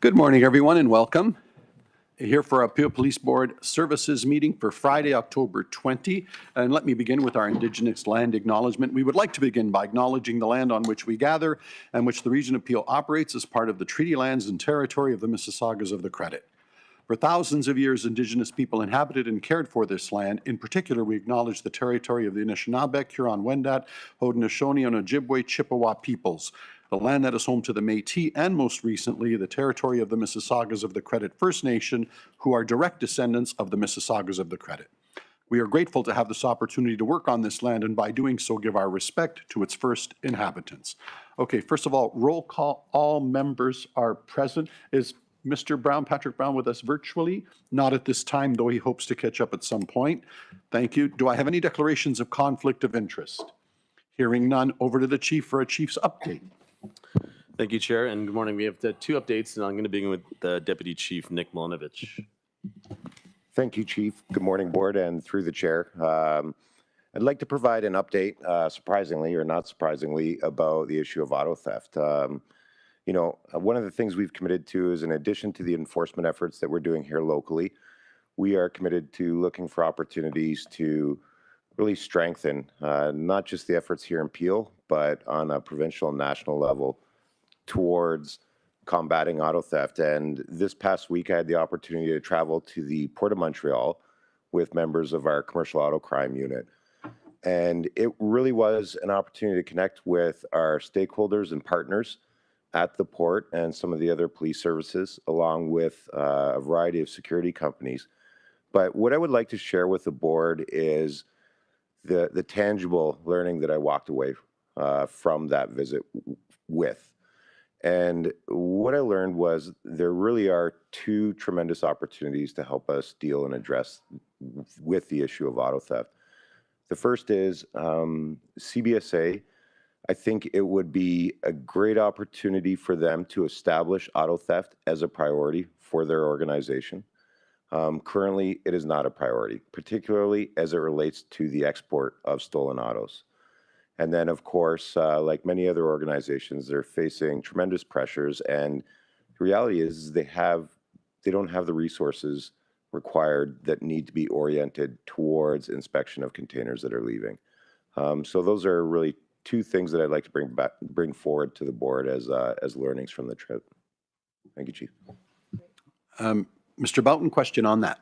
Good morning, everyone, and welcome. Here for our Peel Police Board Services meeting for Friday, October 20. And let me begin with our Indigenous land acknowledgement. We would like to begin by acknowledging the land on which we gather and which the region of Peel operates as part of the treaty lands and territory of the Mississaugas of the Credit. For thousands of years, Indigenous people inhabited and cared for this land. In particular, we acknowledge the territory of the Anishinaabe, Huron-Wendat, Haudenosaunee, and Ojibwe Chippewa peoples, the land that is home to the Métis, and most recently, the territory of the Mississaugas of the Credit First Nation, who are direct descendants of the Mississaugas of the Credit. We are grateful to have this opportunity to work on this land, and by doing so, give our respect to its first inhabitants. Okay, first of all, roll call. All members are present. Is Mr. Brown, Patrick Brown, with us virtually? Not at this time, though he hopes to catch up at some point. Thank you. Do I have any declarations of conflict of interest? Hearing none, over to the Chief for a Chief's update. Thank you, Chair, and good morning. We have two updates, and I'm going to begin with the Deputy Chief, Nick Milinovich. Thank you, Chief. Good morning, Board, and through the Chair. I'd like to provide an update, surprisingly or not surprisingly, about the issue of auto theft. You know, one of the things we've committed to is, in addition to the enforcement efforts that we're doing here locally, we are committed to looking for opportunities to really strengthen not just the efforts here in Peel, but on a provincial and national level towards combating auto theft. And this past week, I had the opportunity to travel to the Port of Montreal with members of our commercial auto crime unit. And it really was an opportunity to connect with our stakeholders and partners at the port and some of the other police services, along with a variety of security companies. But what I would like to share with the board is the tangible learning that I walked away from that visit with. And what I learned was there really are two tremendous opportunities to help us deal and address with the issue of auto theft. The first is CBSA. I think it would be a great opportunity for them to establish auto theft as a priority for their organization. Currently, it is not a priority, particularly as it relates to the export of stolen autos. And then, of course, like many other organizations, they're facing tremendous pressures. And the reality is they don't have the resources required that need to be oriented towards inspection of containers that are leaving. So those are really two things that I'd like to bring forward to the board as learnings from the trip. Thank you, Chief. Mr. Boughton, question on that.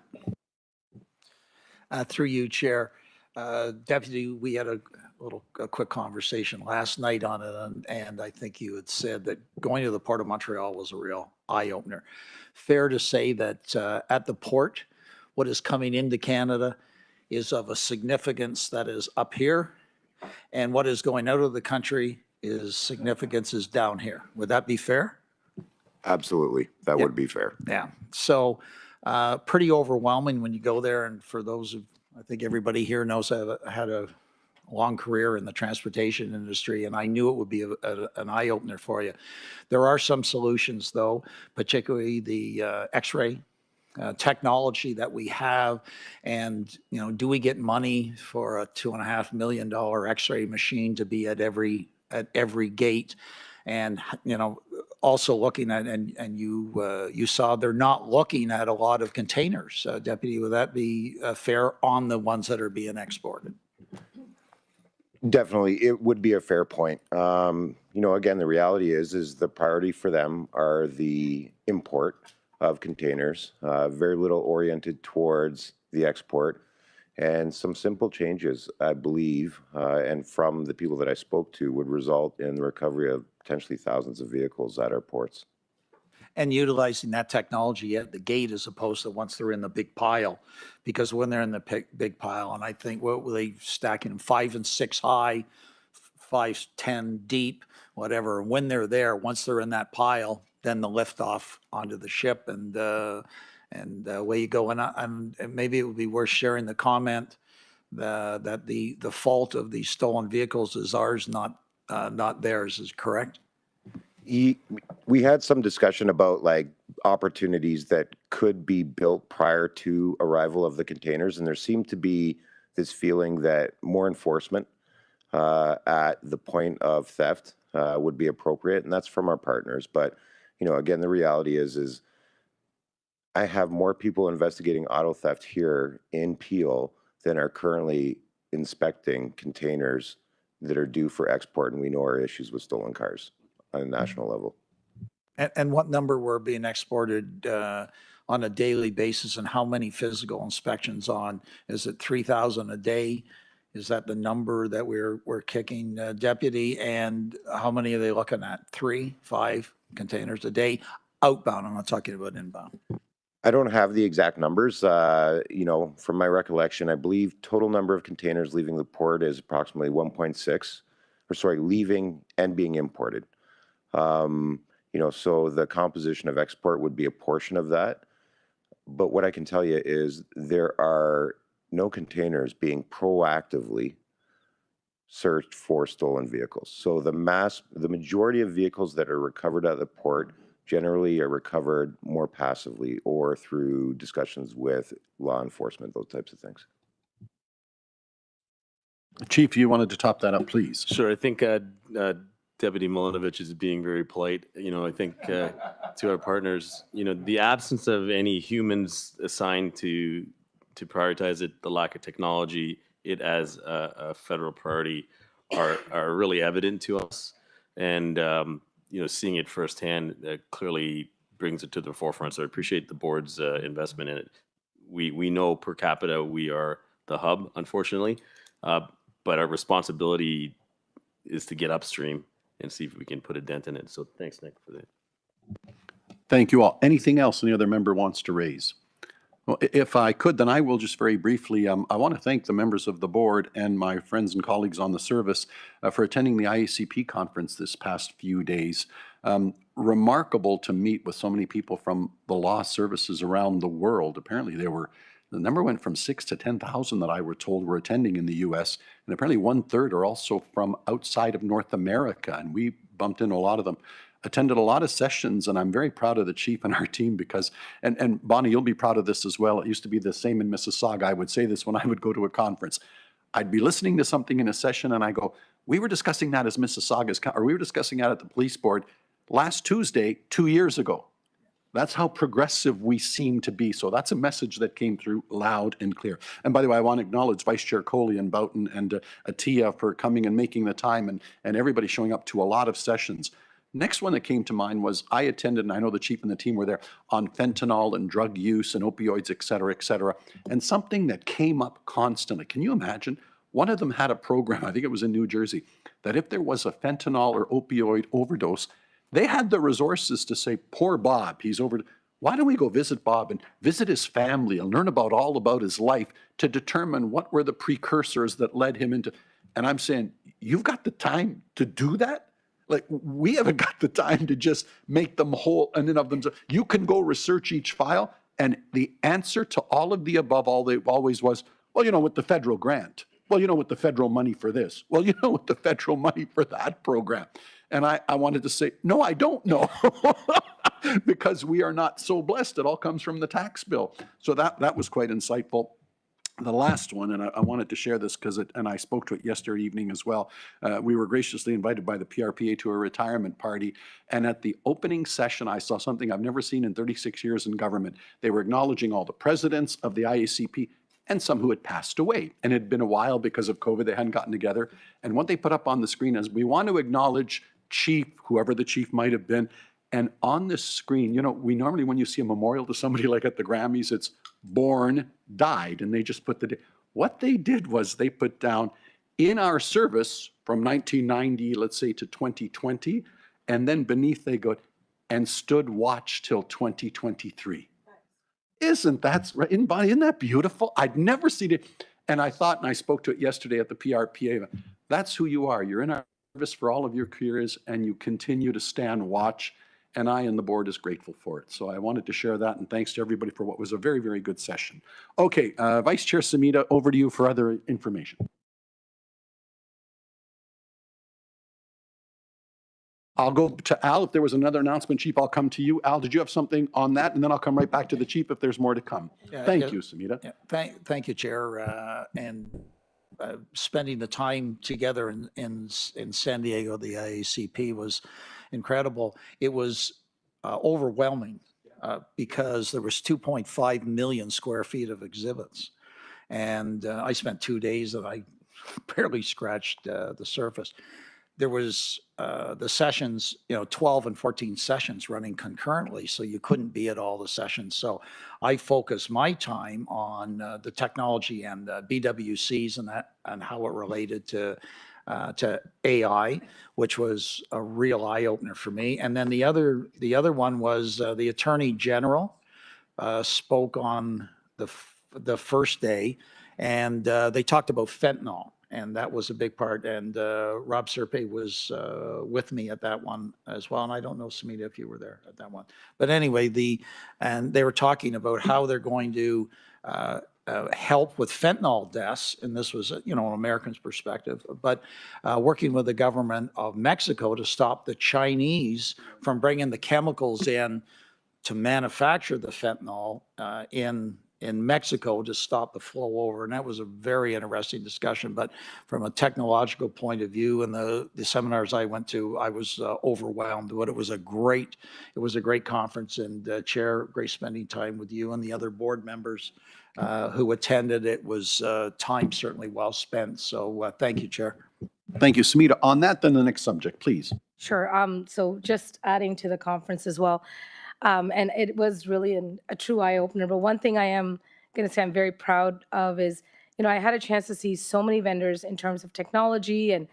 Through you, Chair. Deputy, we had a quick conversation last night on it, and I think you had said that going to the Port of Montreal was a real eye-opener. Fair to say that at the port, what is coming into Canada is of a significance that is up here, and what is going out of the country is significance is down here. Would that be fair? Absolutely. That would be fair. Yeah. So pretty overwhelming when you go there. And for those of, I think everybody here knows I had a long career in the transportation industry, and I knew it would be an eye-opener for you. There are some solutions, though, particularly the X-ray technology that we have. And, you know, do we get money for a $2.5 million X-ray machine to be at every gate? And, you know, also looking at, and you saw they're not looking at a lot of containers. Deputy, would that be fair on the ones that are being exported? Definitely, it would be a fair point. You know, again, the reality is the priority for them are the import of containers, very little oriented towards the export, and some simple changes, I believe, and from the people that I spoke to, would result in the recovery of potentially thousands of vehicles at our ports. And utilizing that technology at the gate as opposed to once they're in the big pile, because when they're in the big pile, and I think what were they stacking them 5 and 6 high, 5, 10 deep, whatever. When they're there, once they're in that pile, then the lift off onto the ship and away you go. And maybe it would be worth sharing the comment that the fault of these stolen vehicles is ours, not theirs. Is correct? We had some discussion about like opportunities that could be built prior to arrival of the containers, and there seemed to be this feeling that more enforcement at the point of theft would be appropriate, and that's from our partners. But again, the reality is I have more people investigating auto theft here in Peel than are currently inspecting containers that are due for export, and we know our issues with stolen cars on a national level. And what number were being exported on a daily basis, and how many physical inspections on? Is it 3,000 a day? Is that the number that we're kicking, Deputy? And how many are they looking at? 3, 5 containers a day outbound? I'm not talking about inbound. I don't have the exact numbers. From my recollection, I believe total number of containers leaving the port is approximately 1.6, or sorry, leaving and being imported. So the composition of export would be a portion of that. But what I can tell you is there are no containers being proactively searched for stolen vehicles. So the majority of vehicles that are recovered at the port generally are recovered more passively or through discussions with law enforcement, those types of things. Chief, you wanted to top that up, please. Sure. I think Deputy Milinovich is being very polite. I think to our partners, the absence of any humans assigned to prioritize it, the lack of technology, it as a federal priority are really evident to us. And, seeing it firsthand clearly brings it to the forefront. So I appreciate the board's investment in it. We know per capita we are the hub, unfortunately, but our responsibility is to get upstream and see if we can put a dent in it. So thanks, Nick, for that. Thank you all. Anything else any other member wants to raise? Well, if I could, then I will just very briefly, I want to thank the members of the board and my friends and colleagues on the service for attending the IACP conference this past few days. Remarkable to meet with so many people from the law services around the world. Apparently the number went from 6 to 10,000 that I were told were attending in the US, and apparently 1/3 are also from outside of North America, and we bumped into a lot of them. Attended a lot of sessions, and I'm very proud of the chief and our team because, and Bonnie, you'll be proud of this as well. It used to be the same in Mississauga. I would say this when I would go to a conference. I'd be listening to something in a session and I go, we were discussing that as Mississauga's, or we were discussing that at the police board last Tuesday, 2 years ago. That's how progressive we seem to be. So that's a message that came through loud and clear. And by the way, I want to acknowledge Vice Chair Coley and Boughton and Atia for coming and making the time, and everybody showing up to a lot of sessions. Next one that came to mind was I attended, and I know the chief and the team were there, on fentanyl and drug use and opioids, et cetera, et cetera. And something that came up constantly. Can you imagine? One of them had a program, I think it was in New Jersey, that if there was a fentanyl or opioid overdose, they had the resources to say, poor Bob, he's over. Why don't we go visit Bob and visit his family and learn all about his life to determine what were the precursors that led him into. And I'm saying, you've got the time to do that? Like, we haven't got the time to just make them whole in and of themselves. You can go research each file, and the answer to all of the above always was, well, with the federal grant. Well, with the federal money for this. Well, with the federal money for that program. And I wanted to say, no, I don't know. Because we are not so blessed. It all comes from the tax bill. So that was quite insightful. The last one, and I wanted to share this because and I spoke to it yesterday evening as well. We were graciously invited by the PRPA to a retirement party. And at the opening session, I saw something I've never seen in 36 years in government. They were acknowledging all the presidents of the IACP and some who had passed away. And it had been a while because of COVID, they hadn't gotten together. And what they put up on the screen is, we want to acknowledge Chief, whoever the chief might have been. And on this screen, we normally, when you see a memorial to somebody like at the Grammys, it's born, died, and they just put the day. What they did was they put down in our service from 1990, let's say, to 2020, and then beneath they go, and stood watch till 2023. Isn't that right? Isn't that beautiful? I'd never seen it. And I thought, and I spoke to it yesterday at the PRPA, that's who you are. You're in our service for all of your careers, and you continue to stand watch. And I and the board is grateful for it. So I wanted to share that, and thanks to everybody for what was a very, very good session. Okay, Vice Chair Samita, over to you for other information. I'll go to Al. If there was another announcement, Chief, I'll come to you. Al, did you have something on that? And then I'll come right back to the Chief if there's more to come. Thank you, Samita. Yeah, thank you, Chair. And spending the time together in San Diego, the IACP was incredible. It was overwhelming because there was 2.5 million square feet of exhibits. And I spent 2 days and I barely scratched the surface. There was the sessions, 12 and 14 sessions running concurrently, so you couldn't be at all the sessions. So I focused my time on the technology and BWCs and how it related to AI, which was a real eye opener for me. And then the other one was the Attorney General spoke on the first day, and they talked about fentanyl, and that was a big part. And Rob Serpe was with me at that one as well. And I don't know, Samita, if you were there at that one. But anyway, and they were talking about how they're going to help with fentanyl deaths, and this was, an American's perspective, but working with the government of Mexico to stop the Chinese from bringing the chemicals in to manufacture the fentanyl in Mexico to stop the flow over. And that was a very interesting discussion. But from a technological point of view, and the seminars I went to, I was overwhelmed. But it was a great conference, and Chair, great spending time with you and the other board members who attended. It was time certainly well spent. So thank you, Chair. Thank you, Samita. On that, then the next subject, please. Sure. So just adding to the conference as well. And it was really a true eye opener. But one thing I am going to say I'm very proud of is, I had a chance to see so many vendors in terms of technology and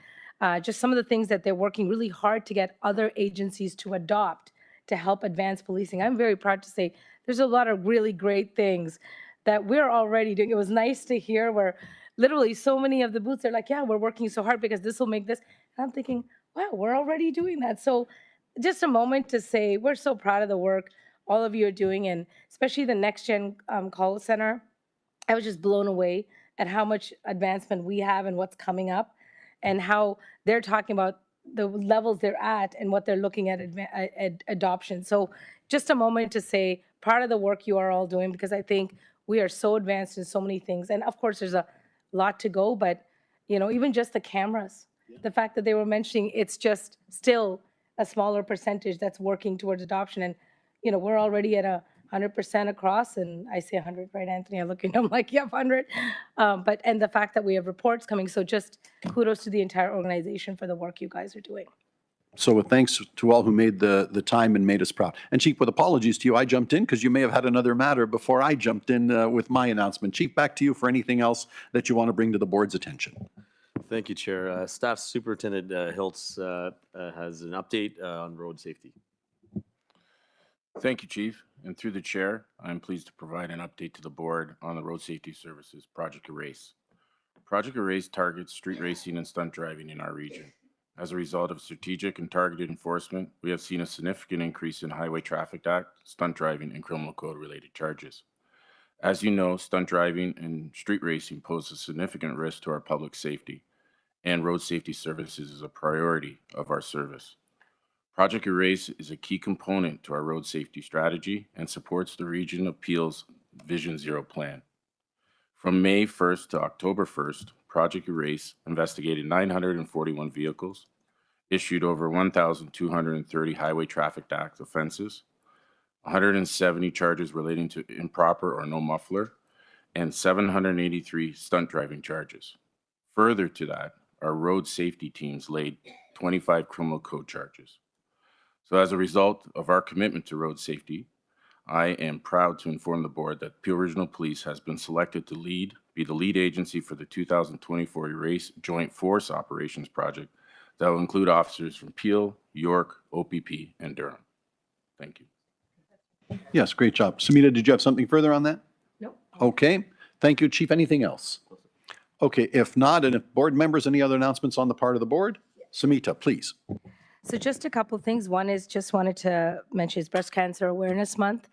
just some of the things that they're working really hard to get other agencies to adopt to help advance policing. I'm very proud to say there's a lot of really great things that we're already doing. It was nice to hear where literally so many of the booths are like, yeah, we're working so hard because this will make this. And I'm thinking, wow, we're already doing that. So just a moment to say we're so proud of the work all of you are doing, and especially the Next Gen Call Center. I was just blown away at how much advancement we have and what's coming up, and how they're talking about the levels they're at and what they're looking at adoption. So just a moment to say part of the work you are all doing, because I think we are so advanced in so many things. And of course, there's a lot to go, but even just the cameras, the fact that they were mentioning, it's just still a smaller percentage that's working towards adoption. And, we're already at 100% across, and I say 100, right, Anthony? I'm looking, I'm like, yep, 100. And the fact that we have reports coming, so just kudos to the entire organization for the work you guys are doing. So with thanks to all who made the time and made us proud. And Chief, with apologies to you, I jumped in because you may have had another matter before I jumped in with my announcement. Chief, back to you for anything else that you want to bring to the board's attention. Thank you, Chair. Staff Superintendent Hiltz has an update on road safety. Thank you, Chief. And through the chair, I'm pleased to provide an update to the board on the Road Safety Services Project Erase. Project Erase targets street racing and stunt driving in our region. As a result of strategic and targeted enforcement, we have seen a significant increase in Highway Traffic Act, stunt driving, and criminal code related charges. As you know, stunt driving and street racing pose a significant risk to our public safety, and road safety services is a priority of our service. Project Erase is a key component to our road safety strategy and supports the Region of Peel's Vision Zero plan. From May 1st to October 1st, Project Erase investigated 941 vehicles, issued over 1,230 Highway Traffic Act offenses, 170 charges relating to improper or no muffler, and 783 stunt driving charges. Further to that, our road safety teams laid 25 criminal code charges. So as a result of our commitment to road safety, I am proud to inform the board that Peel Regional Police has been selected to be the lead agency for the 2024 Erase Joint Force Operations Project that will include officers from Peel, York, OPP, and Durham. Thank you. Yes, great job. Samita, did you have something further on that? Nope. Okay. Thank you, Chief. Anything else? Okay, if not, and if board members, any other announcements on the part of the board? Samita, please. So just a couple of things. One is just wanted to mention it's Breast Cancer Awareness Month.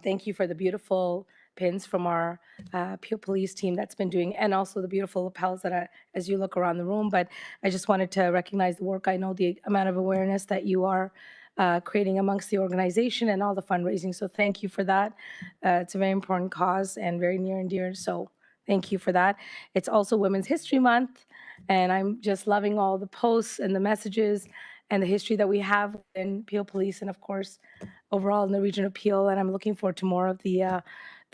Thank you for the beautiful pins from our Peel Police team that's been doing, and also the beautiful lapels that as you look around the room. But I just wanted to recognize the work. I know the amount of awareness that you are creating amongst the organization and all the fundraising. So thank you for that. It's a very important cause and very near and dear. So thank you for that. It's also Women's History Month, and I'm just loving all the posts and the messages and the history that we have in Peel Police, and of course, overall in the region of Peel, and I'm looking forward to more of the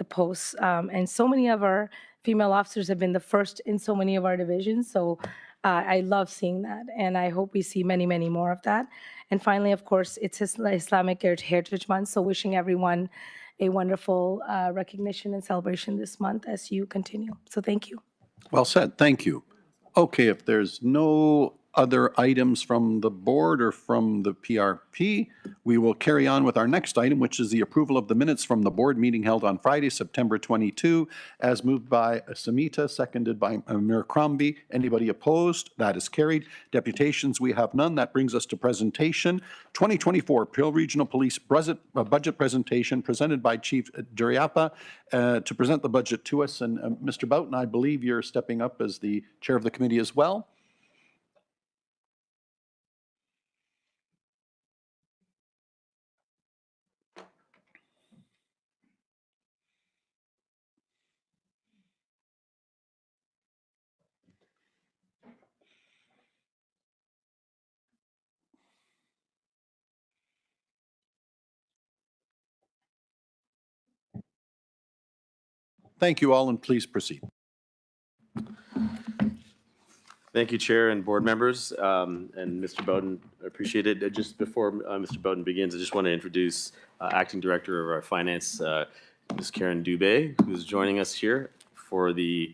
posts. And so many of our female officers have been the first in so many of our divisions. So I love seeing that, and I hope we see many, many more of that. And finally, of course, it's Islamic Heritage Month, so wishing everyone a wonderful recognition and celebration this month as you continue. So thank you. Well said. Thank you. Okay, if there's no other items from the board or from the PRP, we will carry on with our next item, which is the approval of the minutes from the board meeting held on Friday, September 22, as moved by Samita, seconded by Amir Crombie. Anybody opposed? That is carried. Deputations, we have none. That brings us to presentation. 2024 Peel Regional Police budget presentation presented by Chief Duriapa to present the budget to us. And Mr. Boughton, I believe you're stepping up as the chair of the committee as well. Thank you all, and please proceed. Thank you, Chair and board members, and Mr. Bowden. I appreciate it. Just before Mr. Bowden begins, I just want to introduce Acting Director of our Finance, Ms. Karen Dubé, who's joining us here for the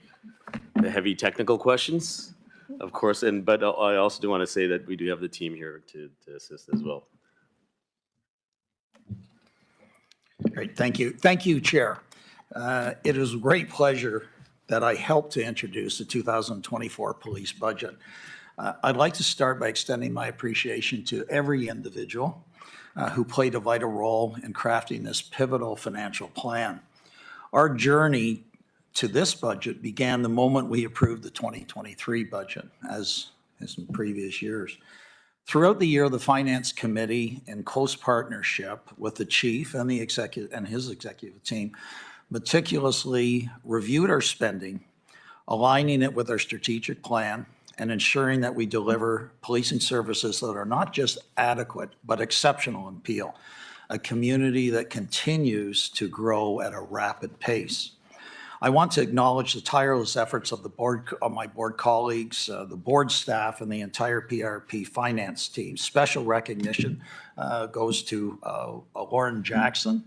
heavy technical questions, of course. But I also do want to say that we do have the team here to assist as well. Great, thank you. Thank you, Chair. It is a great pleasure that I helped to introduce the 2024 police budget. I'd like to start by extending my appreciation to every individual who played a vital role in crafting this pivotal financial plan. Our journey to this budget began the moment we approved the 2023 budget, as in previous years. Throughout the year, the Finance Committee, in close partnership with the Chief and the executive and his executive team, meticulously reviewed our spending, aligning it with our strategic plan, and ensuring that we deliver policing services that are not just adequate, but exceptional in Peel, a community that continues to grow at a rapid pace. I want to acknowledge the tireless efforts of the board, of my board colleagues, the board staff, and the entire PRP finance team. Special recognition goes to Lauren Jackson,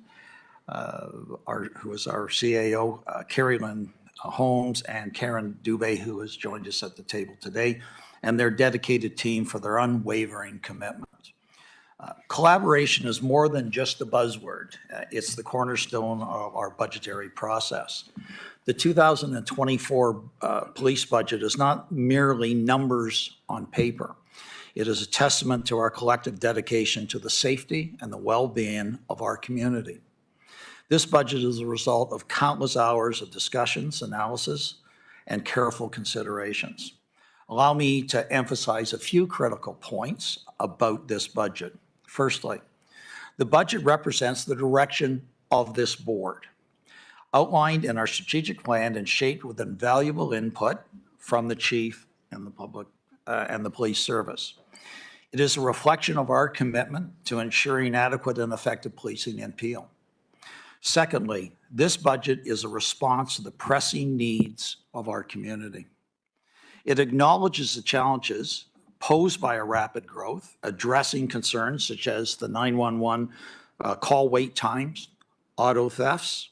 who is our CAO, Carrie Lynn Holmes, and Karen Dubé, who has joined us at the table today, and their dedicated team for their unwavering commitment. Collaboration is more than just a buzzword. It's the cornerstone of our budgetary process. The 2024 police budget is not merely numbers on paper. It is a testament to our collective dedication to the safety and the well-being of our community. This budget is a result of countless hours of discussions, analysis, and careful considerations. Allow me to emphasize a few critical points about this budget. Firstly, the budget represents the direction of this board, outlined in our strategic plan and shaped with invaluable input from the Chief and the public and the police service. It is a reflection of our commitment to ensuring adequate and effective policing in Peel. Secondly, this budget is a response to the pressing needs of our community. It acknowledges the challenges posed by a rapid growth, addressing concerns such as the 911 call wait times, auto thefts,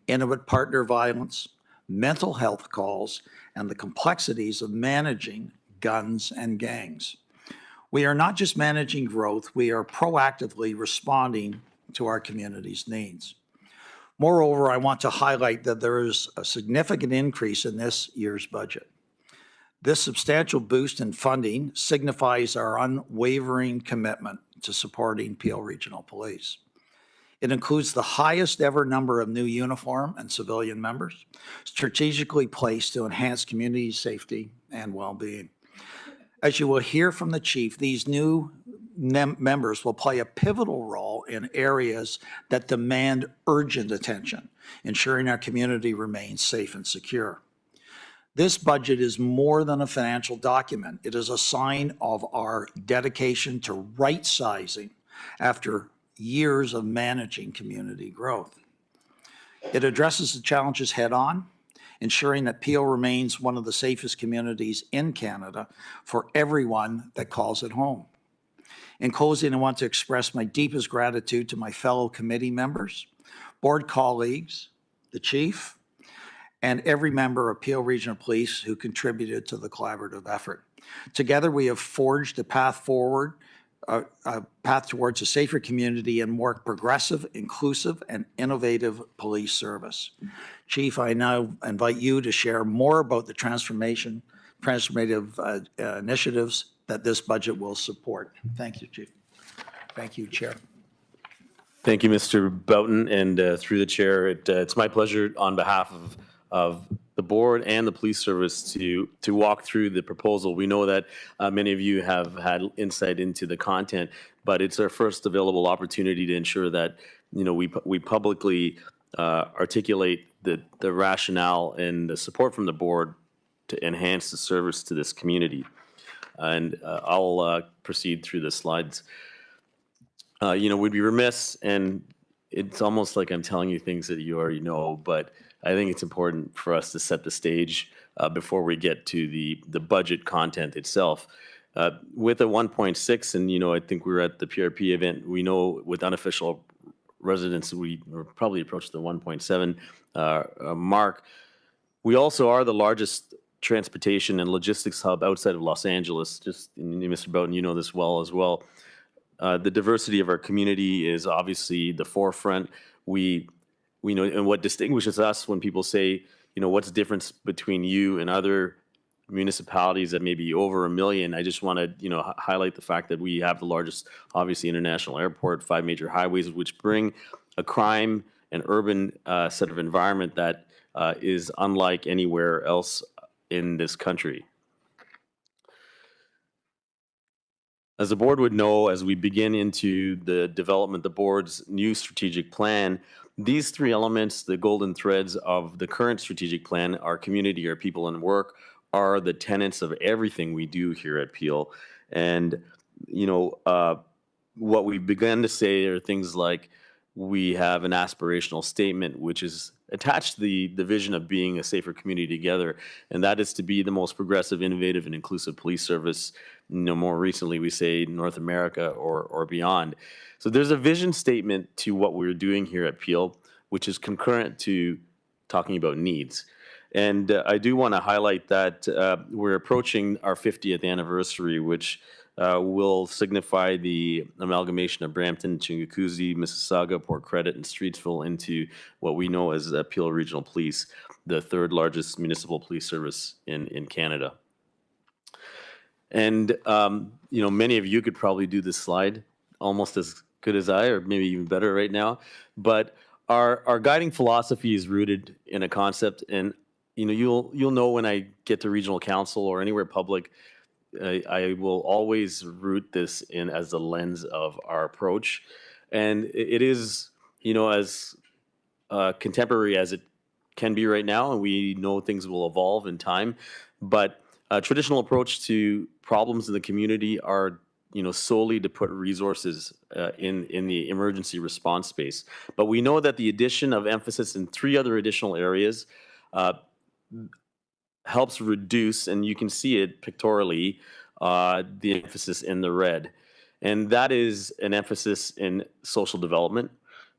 intimate partner violence, mental health calls, and the complexities of managing guns and gangs. We are not just managing growth, we are proactively responding to our community's needs. Moreover, I want to highlight that there is a significant increase in this year's budget. This substantial boost in funding signifies our unwavering commitment to supporting Peel Regional Police. It includes the highest ever number of new uniform and civilian members, strategically placed to enhance community safety and well-being. As you will hear from the Chief, these new members will play a pivotal role in areas that demand urgent attention, ensuring our community remains safe and secure. This budget is more than a financial document. It is a sign of our dedication to right-sizing after years of managing community growth. It addresses the challenges head-on, ensuring that Peel remains one of the safest communities in Canada for everyone that calls it home. In closing, I want to express my deepest gratitude to my fellow committee members, board colleagues, the chief, and every member of Peel Regional Police who contributed to the collaborative effort. Together, we have forged a path forward, a path towards a safer community and more progressive, inclusive, and innovative police service. Chief, I now invite you to share more about the transformative initiatives that this budget will support. Thank you, Chief. Thank you, Chair. Thank you, Mr. Boughton, and through the chair, it's my pleasure on behalf of the board and the police service to walk through the proposal. We know that many of you have had insight into the content, but it's our first available opportunity to ensure that we publicly articulate the rationale and the support from the board to enhance the service to this community. And I'll proceed through the slides. We'd be remiss, and it's almost like I'm telling you things that you already know, but I think it's important for us to set the stage before we get to the budget content itself. With a 1.6, and I think we were at the PRP event, we know with unofficial residents, we probably approached the 1.7 mark. We also are the largest transportation and logistics hub outside of Los Angeles. Just, Mr. Boughton, you know this well as well. The diversity of our community is obviously the forefront. We know, and what distinguishes us when people say, what's the difference between you and other municipalities that may be over 1 million, I just want to, highlight the fact that we have the largest, obviously, international airport, 5 major highways, which bring a crime and urban set of environment that is unlike anywhere else in this country. As the board would know, as we begin into the development, the board's new strategic plan, these 3 elements, the golden threads of the current strategic plan, our community, our people, and work, are the tenets of everything we do here at Peel. And, what we've begun to say are things like we have an aspirational statement, which is attached to the vision of being a safer community together, and that is to be the most progressive, innovative, and inclusive police service. More recently, we say North America or beyond. So there's a vision statement to what we're doing here at Peel, which is concurrent to talking about needs. And I do want to highlight that we're approaching our 50th anniversary, which will signify the amalgamation of Brampton, Chinguacousy, Mississauga, Port Credit, and Streetsville into what we know as Peel Regional Police, the 3rd largest municipal police service in Canada. And, many of you could probably do this slide almost as good as I, or maybe even better right now. But our guiding philosophy is rooted in a concept, and, you'll know when I get to regional council or anywhere public, I will always root this in as the lens of our approach. And it is, as contemporary as it can be right now, and we know things will evolve in time. But a traditional approach to problems in the community are, solely to put resources in the emergency response space. But we know that the addition of emphasis in 3 other additional areas helps reduce, and you can see it pictorially, the emphasis in the red. And that is an emphasis in social development,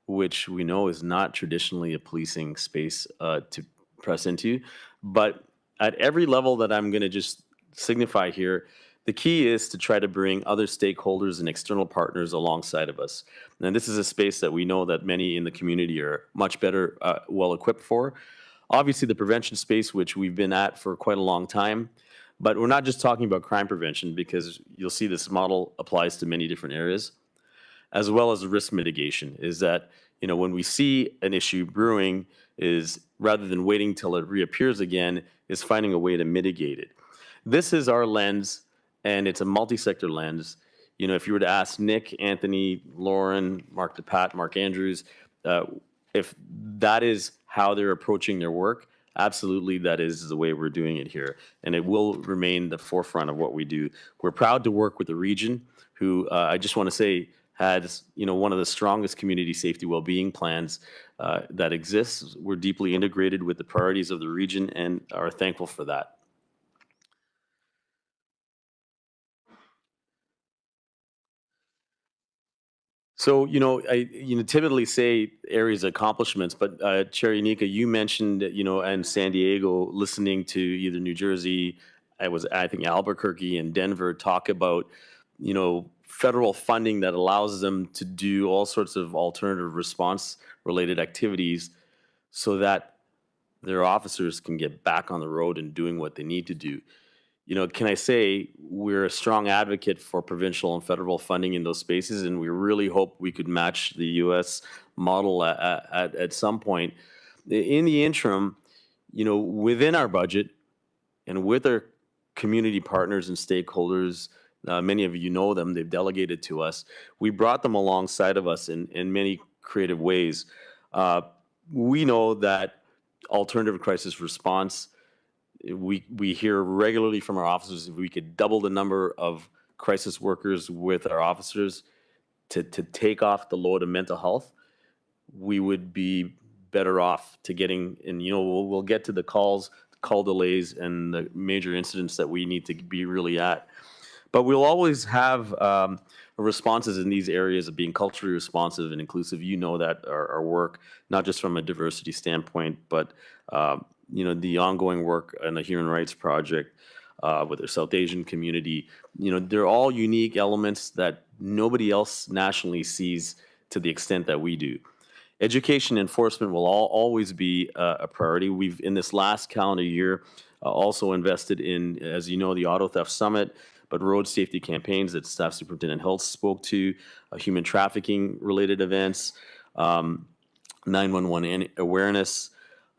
which we know is not traditionally a policing space to press into. But at every level that I'm going to just signify here, the key is to try to bring other stakeholders and external partners alongside of us. And this is a space that we know that many in the community are much better well equipped for. Obviously, the prevention space, which we've been at for quite a long time, but we're not just talking about crime prevention, because you'll see this model applies to many different areas, as well as risk mitigation, is that, when we see an issue brewing, is rather than waiting till it reappears again, is finding a way to mitigate it. This is our lens, and it's a multi-sector lens. If you were to ask Nick, Anthony, Lauren, Mark DePat, Mark Andrews, if that is how they're approaching their work, absolutely that is the way we're doing it here. And it will remain the forefront of what we do. We're proud to work with the region, who I just want to say has, one of the strongest community safety well-being plans that exists. We're deeply integrated with the priorities of the region and are thankful for that. So, I typically say areas of accomplishments, but Chair Yanika, you mentioned, and San Diego, listening to either New Jersey, I think Albuquerque and Denver talk about, federal funding that allows them to do all sorts of alternative response related activities so that their officers can get back on the road and doing what they need to do. Can I say we're a strong advocate for provincial and federal funding in those spaces, and we really hope we could match the U.S. model at some point. In the interim, within our budget and with our community partners and stakeholders, many of you know them, they've delegated to us, we brought them alongside of us in many creative ways. We know that alternative crisis response, we hear regularly from our officers, if we could double the number of crisis workers with our officers to take off the load of mental health, we would be better off to getting, and we'll get to the call delays and the major incidents that we need to be really at. But we'll always have responses in these areas of being culturally responsive and inclusive. You know that our work, not just from a diversity standpoint, but the ongoing work on the Human Rights Project with the South Asian community, they're all unique elements that nobody else nationally sees to the extent that we do. Education enforcement will always be a priority. We've, in this last calendar year, also invested in, as you know, the Auto Theft Summit, but road safety campaigns that Staff Superintendent Hilt spoke to, human trafficking related events, 911 awareness,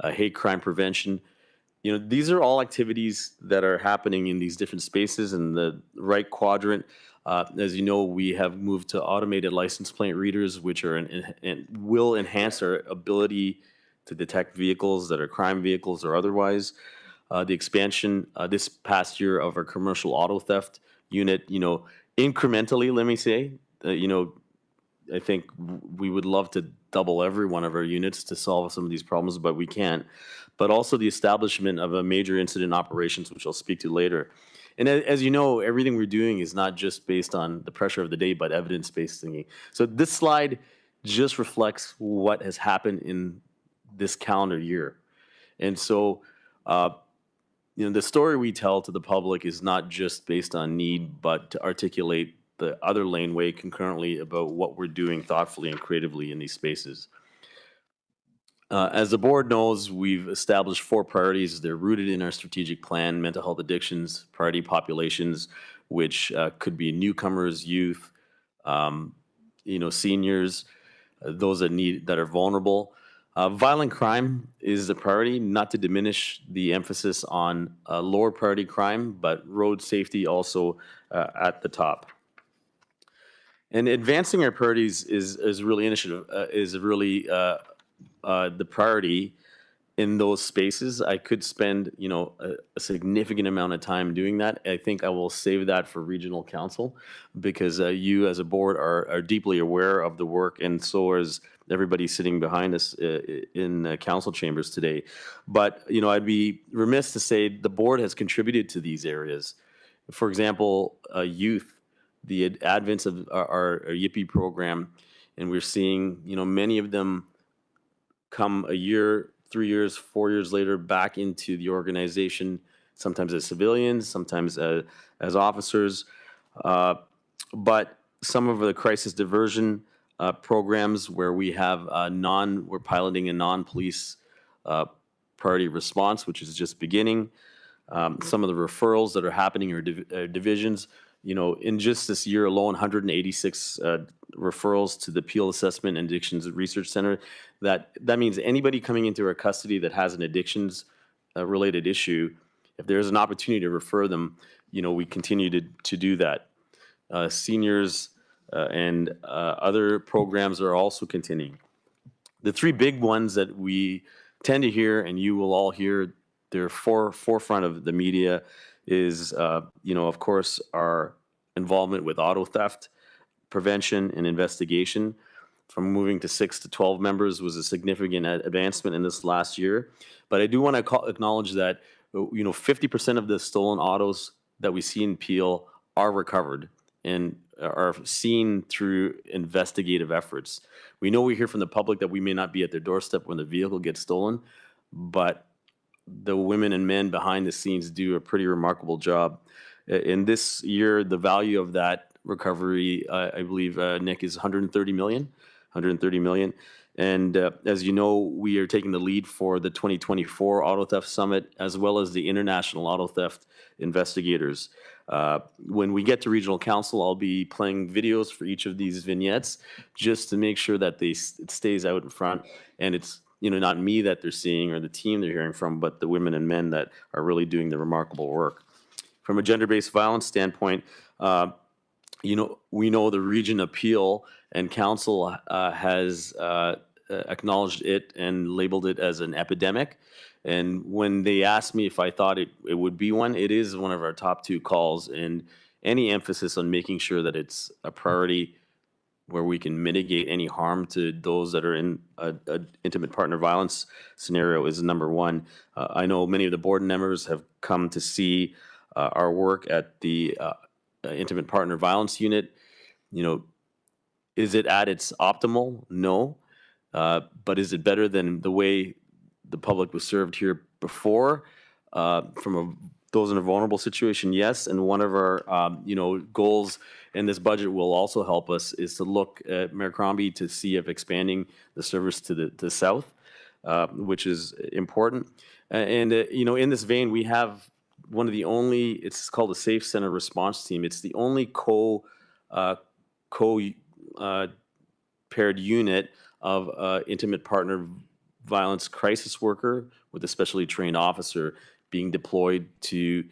hate crime prevention. These are all activities that are happening in these different spaces in the right quadrant. As you know, we have moved to automated license plate readers, which are will enhance our ability to detect vehicles that are crime vehicles or otherwise. The expansion this past year of our commercial auto theft unit, incrementally, let me say, I think we would love to double every one of our units to solve some of these problems, but we can't. But also the establishment of a major incident operations, which I'll speak to later. And as you know, everything we're doing is not just based on the pressure of the day, but evidence-based thinking. So this slide just reflects what has happened in this calendar year. And so, the story we tell to the public is not just based on need, but to articulate the other laneway concurrently about what we're doing thoughtfully and creatively in these spaces. As the board knows, we've established 4 priorities. They're rooted in our strategic plan: mental health addictions, priority populations, which could be newcomers, youth, seniors, those that are vulnerable. Violent crime is a priority, not to diminish the emphasis on lower priority crime, but road safety also at the top. And advancing our priorities is really the priority in those spaces. I could spend, a significant amount of time doing that. I think I will save that for regional council, because you as a board are deeply aware of the work, and so is everybody sitting behind us in council chambers today. But, I'd be remiss to say the board has contributed to these areas. For example, youth, the advent of our YIPI program, and we're seeing, many of them come a year, 3 years, 4 years later back into the organization, sometimes as civilians, sometimes as officers. But some of the crisis diversion programs where we have we're piloting a non-police priority response, which is just beginning. Some of the referrals that are happening or divisions. In just this year alone, 186 referrals to the Peel Assessment and Addictions Research Center. That means anybody coming into our custody that has an addictions related issue, if there's an opportunity to refer them, we continue to do that. Seniors and other programs are also continuing. The 3 big ones that we tend to hear, and you will all hear, they're forefront of the media, is, of course, our involvement with auto theft, prevention, and investigation. From moving to 6 to 12 members was a significant advancement in this last year. But I do want to acknowledge that 50% of the stolen autos that we see in Peel are recovered and are seen through investigative efforts. We know we hear from the public that we may not be at their doorstep when the vehicle gets stolen, but the women and men behind the scenes do a pretty remarkable job. In this year, the value of that recovery, I believe, Nick, is 130 million. And as you know, we are taking the lead for the 2024 Auto Theft Summit, as well as the International Auto Theft Investigators. When we get to Regional Council, I'll be playing videos for each of these vignettes just to make sure that it stays out in front, and it's not me that they're seeing or the team they're hearing from, but the women and men that are really doing the remarkable work. From a gender-based violence standpoint, we know the region appeal and council has acknowledged it and labeled it as an epidemic. And when they asked me if I thought it would be one, it is one of our top 2 calls, and any emphasis on making sure that it's a priority where we can mitigate any harm to those that are in an intimate partner violence scenario is number 1. I know many of the board members have come to see our work at the intimate partner violence unit. Is it at its optimal? No. But is it better than the way the public was served here before? Those in a vulnerable situation, yes. And one of our goals in this budget will also help us is to look at Mayor Crombie to see if expanding the service to the south, which is important. And in this vein, we have one of the only, it's called a Safe Center Response Team. It's the only paired unit of intimate partner violence crisis worker with a specially trained officer being deployed to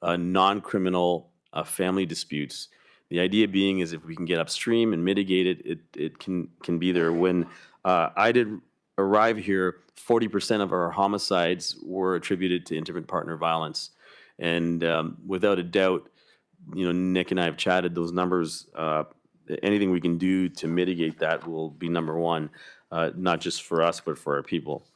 non-criminal family disputes. The idea being is if we can get upstream and mitigate it, it can be there. When I did arrive here, 40% of our homicides were attributed to intimate partner violence. And without a doubt, Nick and I have chatted those numbers. Anything we can do to mitigate that will be number 1, not just for us, but for our people.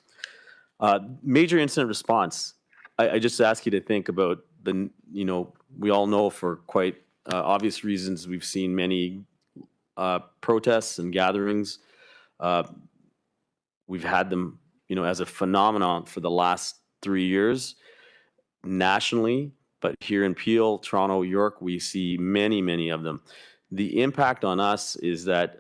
Major incident response. I just ask you to think about we all know for quite obvious reasons we've seen many protests and gatherings. We've had them, as a phenomenon for the last 3 years nationally, but here in Peel, Toronto, York, we see many, many of them. The impact on us is that,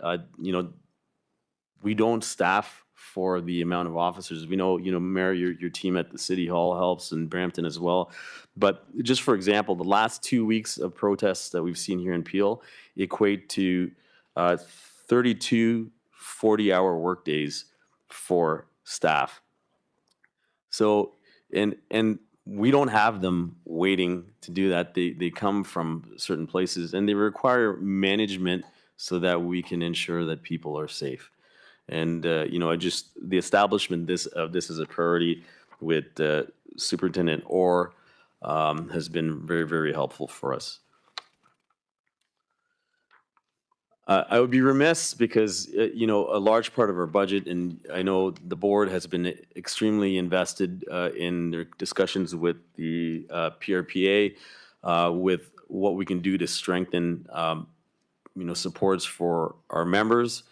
we don't staff for the amount of officers. We know, Mayor, your team at the City Hall helps, and Brampton as well. But just for example, the last 2 weeks of protests that we've seen here in Peel equate to 32 40-hour workdays for staff. So, and we don't have them waiting to do that. They come from certain places, and they require management so that we can ensure that people are safe. And the establishment of this as a priority with Superintendent Orr has been very, very helpful for us. I would be remiss because, a large part of our budget, and I know the board has been extremely invested in their discussions with the PRPA, with what we can do to strengthen, supports for our members.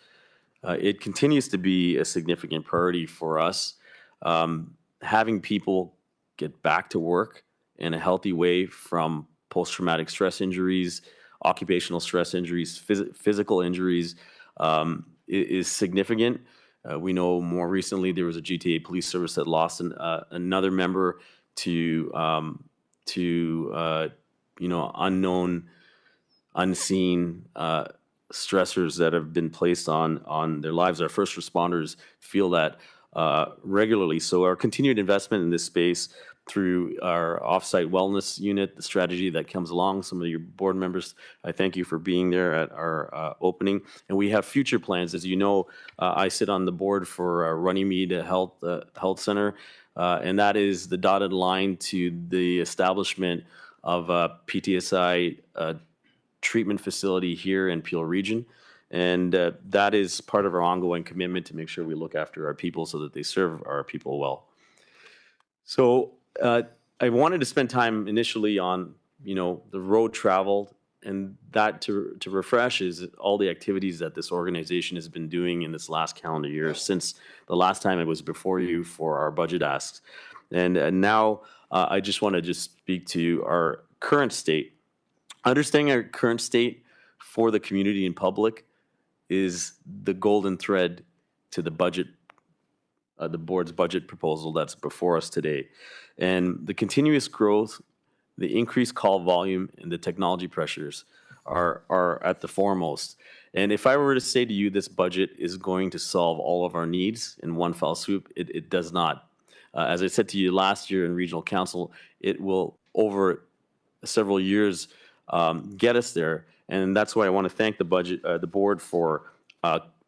It continues to be a significant priority for us. Having people get back to work in a healthy way from post-traumatic stress injuries, occupational stress injuries, physical injuries is significant. We know more recently there was a GTA police service that lost another member to unknown, unseen stressors that have been placed on their lives. Our first responders feel that regularly. So our continued investment in this space through our offsite wellness unit, the strategy that comes along, some of your board members, I thank you for being there at our opening. And we have future plans. As you know, I sit on the board for Runnymede Health Center, and that is the dotted line to the establishment of PTSI treatment facility here in Peel Region. And that is part of our ongoing commitment to make sure we look after our people so that they serve our people well. So I wanted to spend time initially on, the road traveled, and that to refresh is all the activities that this organization has been doing in this last calendar year since the last time it was before you for our budget asks. And now I just want to speak to our current state. Understanding our current state for the community and public is the golden thread to the budget, the board's budget proposal that's before us today. And the continuous growth, the increased call volume, and the technology pressures are at the foremost. And if I were to say to you this budget is going to solve all of our needs in one fell swoop, it does not. As I said to you last year in Regional Council, it will, over several years, get us there. And that's why I want to thank the board for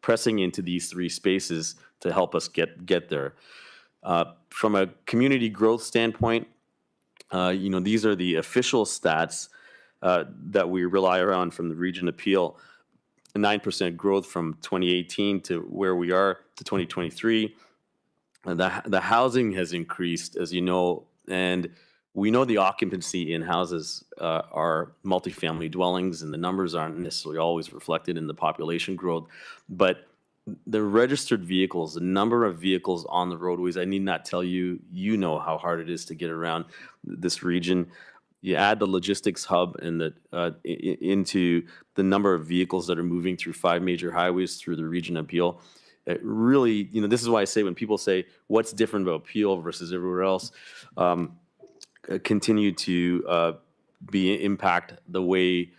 pressing into these three spaces to help us get there. From a community growth standpoint, these are the official stats that we rely on from the Region Appeal. 9% growth from 2018 to where we are to 2023. The housing has increased, as you know, and we know the occupancy in houses are multifamily dwellings, and the numbers aren't necessarily always reflected in the population growth. But the registered vehicles, the number of vehicles on the roadways, I need not tell you, you know how hard it is to get around this region. You add the logistics hub and into the number of vehicles that are moving through 5 major highways through the Region of Peel. It really, this is why I say when people say, what's different about Peel versus everywhere else, continue to impact the way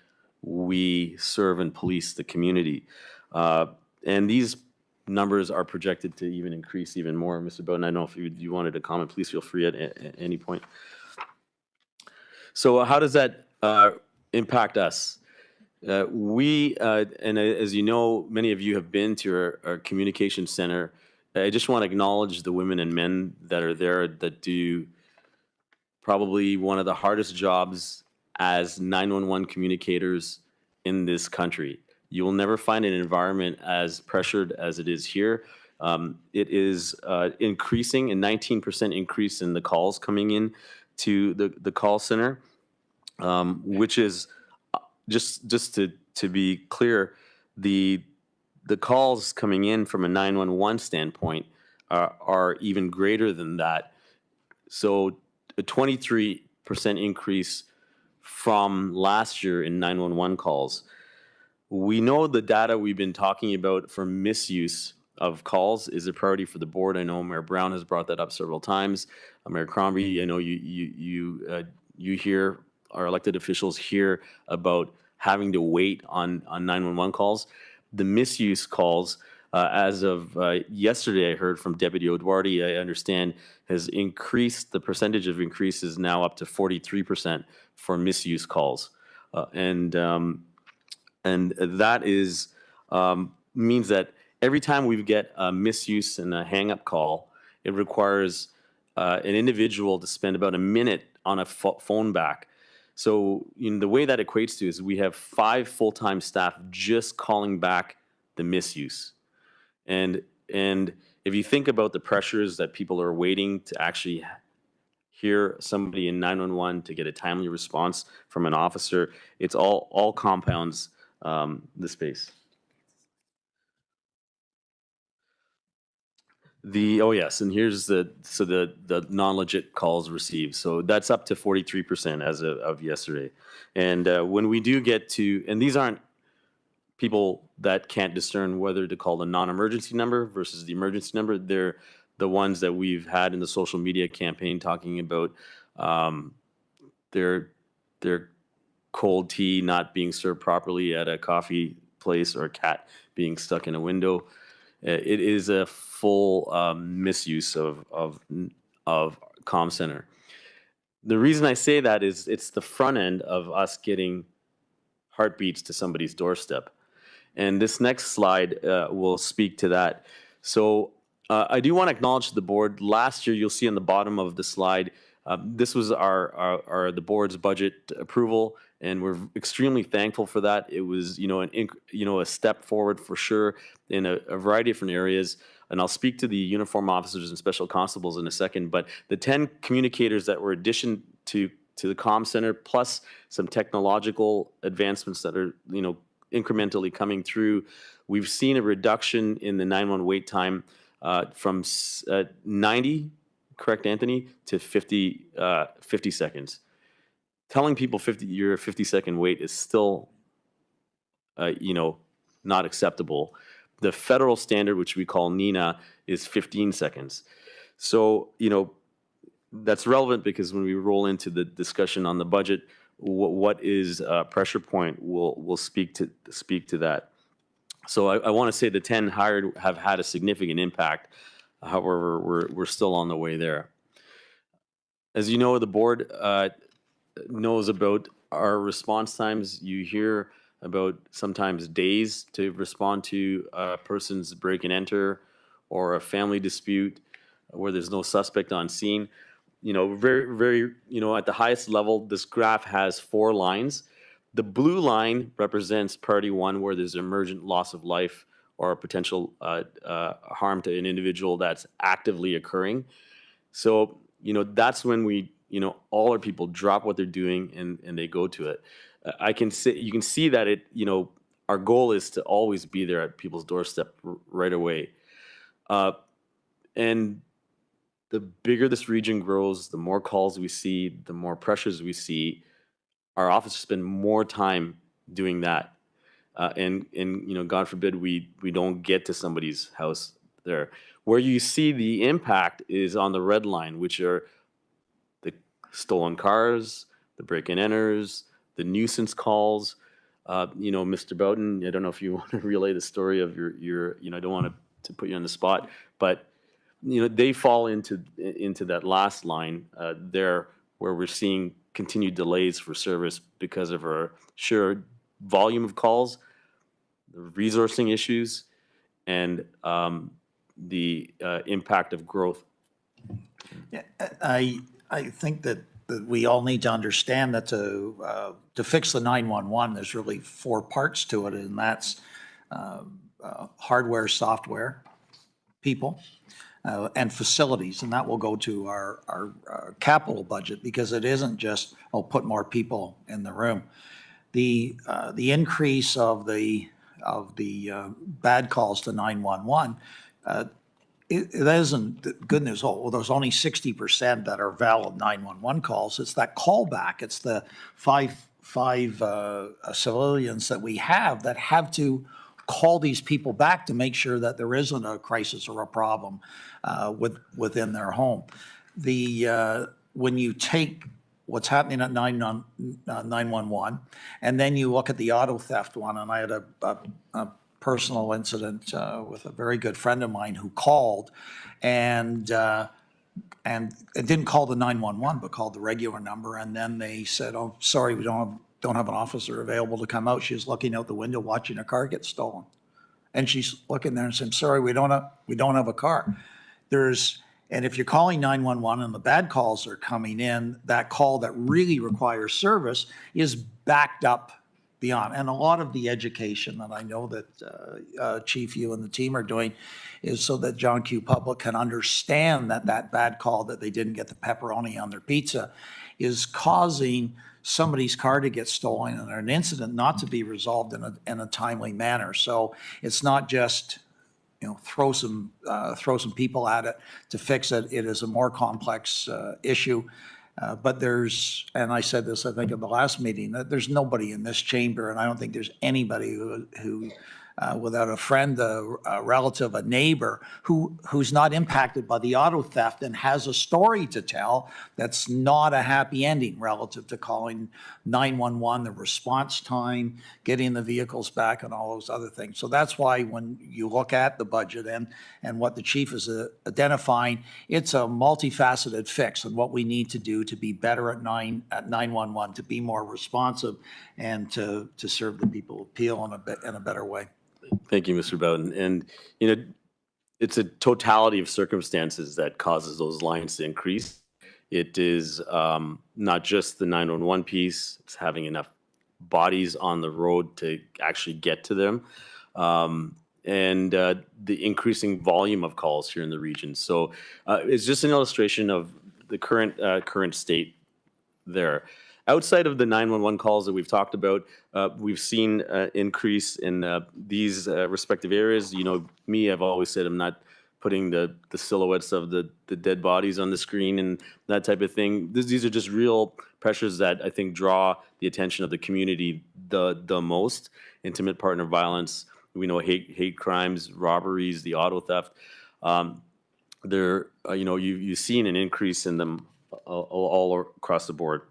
we serve and police the community. And these numbers are projected to even increase even more. Mr. Bowden, I don't know if you wanted to comment, please feel free at any point. So how does that impact us? And as you know, many of you have been to our communication center. I just want to acknowledge the women and men that are there that do probably one of the hardest jobs as 911 communicators in this country. You will never find an environment as pressured as it is here. It is increasing, a 19% increase in the calls coming in to the call center, which is just to be clear, the calls coming in from a 911 standpoint are even greater than that. So a 23% increase from last year in 911 calls. We know the data we've been talking about for misuse of calls is a priority for the board. I know Mayor Brown has brought that up several times. Mayor Crombie, I know you hear, our elected officials hear about having to wait on 911 calls. The misuse calls, as of yesterday, I heard from Deputy O'Duarty, I understand, has increased, the percentage of increase is now up to 43% for misuse calls. And that is, means that every time we get a misuse and a hang-up call, it requires an individual to spend about a minute on a phone back. So the way that equates to is we have 5 full-time staff just calling back the misuse. And if you think about the pressures that people are waiting to actually hear somebody in 911 to get a timely response from an officer, it's all compounds the space. Oh yes, and here's the non-legit calls received. So that's up to 43% as of yesterday. And when we do get to, and these aren't people that can't discern whether to call the non-emergency number versus the emergency number. They're the ones that we've had in the social media campaign talking about their cold tea not being served properly at a coffee place or a cat being stuck in a window. It is a full misuse of comm center. The reason I say that is it's the front end of us getting heartbeats to somebody's doorstep. And this next slide will speak to that. So I do want to acknowledge the board. Last year, you'll see on the bottom of the slide, This was the board's budget approval, and we're extremely thankful for that. It was, a step forward for sure in a variety of different areas. And I'll speak to the uniform officers and special constables in a second. But the 10 communicators that were addition to the comm center, plus some technological advancements that are, incrementally coming through, we've seen a reduction in the 911 wait time from 90. Correct, Anthony, to 50 seconds. Telling people your 50-second wait is still, not acceptable. The federal standard, which we call NINA, is 15 seconds. So, that's relevant because when we roll into the discussion on the budget, what is pressure point, we'll speak to that. So I want to say the 10 hired have had a significant impact. However, we're still on the way there. As you know, the board knows about our response times. You hear about sometimes days to respond to a person's break and enter or a family dispute where there's no suspect on scene. Very, very, at the highest level, this graph has 4 lines. The blue line represents priority 1, where there's emergent loss of life or potential harm to an individual that's actively occurring. So, that's when we, all our people drop what they're doing and they go to it. You can see that our goal is to always be there at people's doorstep right away. And the bigger this region grows, the more calls we see, the more pressures we see. Our officers spend more time doing that. And God forbid we don't get to somebody's house there. Where you see the impact is on the red line, which are the stolen cars, the break-and enters, the nuisance calls. Mr. Bowden, I don't know if you want to relay the story of your I don't want to put you on the spot, but they fall into that last line there, where we're seeing continued delays for service because of our sheer volume of calls, the resourcing issues, and the impact of growth. Yeah, I think that we all need to understand that to fix the 911, there's really 4 parts to it, and that's hardware, software, people, and facilities, and that will go to our capital budget, because it isn't just, put more people in the room. The increase of the bad calls to 911, it isn't good news. There's only 60% that are valid 911 calls. It's that callback. It's the five civilians that we have that have to call these people back to make sure that there isn't a crisis or a problem within their home. When you take what's happening at 911, and then you look at the auto theft one, and I had a personal incident with a very good friend of mine who called, and it didn't call the 911, but called the regular number, and then they said, "Oh, sorry, we don't have an officer available to come out." She was looking out the window watching a car get stolen, and she's looking there and saying, "Sorry, we don't have a car." And if you're calling 911 and the bad calls are coming in, that call that really requires service is backed up beyond. And a lot of the education that I know that Chief, you and the team are doing is so that John Q. Public can understand that bad call, that they didn't get the pepperoni on their pizza, is causing somebody's car to get stolen and an incident not to be resolved in a timely manner. So it's not just throw some people at it to fix it. It is a more complex issue. But and I said this, I think, at the last meeting, that there's nobody in this chamber, and I don't think there's anybody who without a friend, a relative, a neighbor, who's not impacted by the auto theft and has a story to tell that's not a happy ending relative to calling 911, the response time, getting the vehicles back, and all those other things. So that's why when you look at the budget and what the chief is identifying, it's a multifaceted fix, and what we need to do to be better at 911, to be more responsive, and to serve the people of Peel in a better way. Thank you, Mr. Bowden. And, it's a totality of circumstances that causes those lines to increase. It is not just the 911 piece, it's having enough bodies on the road to actually get to them. And the increasing volume of calls here in the region. So it's just an illustration of the current state there. Outside of the 911 calls that we've talked about, we've seen increase in these respective areas. You know, me, I've always said I'm not putting the silhouettes of the dead bodies on the screen and that type of thing. These are just real pressures that I think draw the attention of the community the most. Intimate partner violence, we know hate crimes, robberies, the auto theft. You know, you've seen an increase in them all across the board.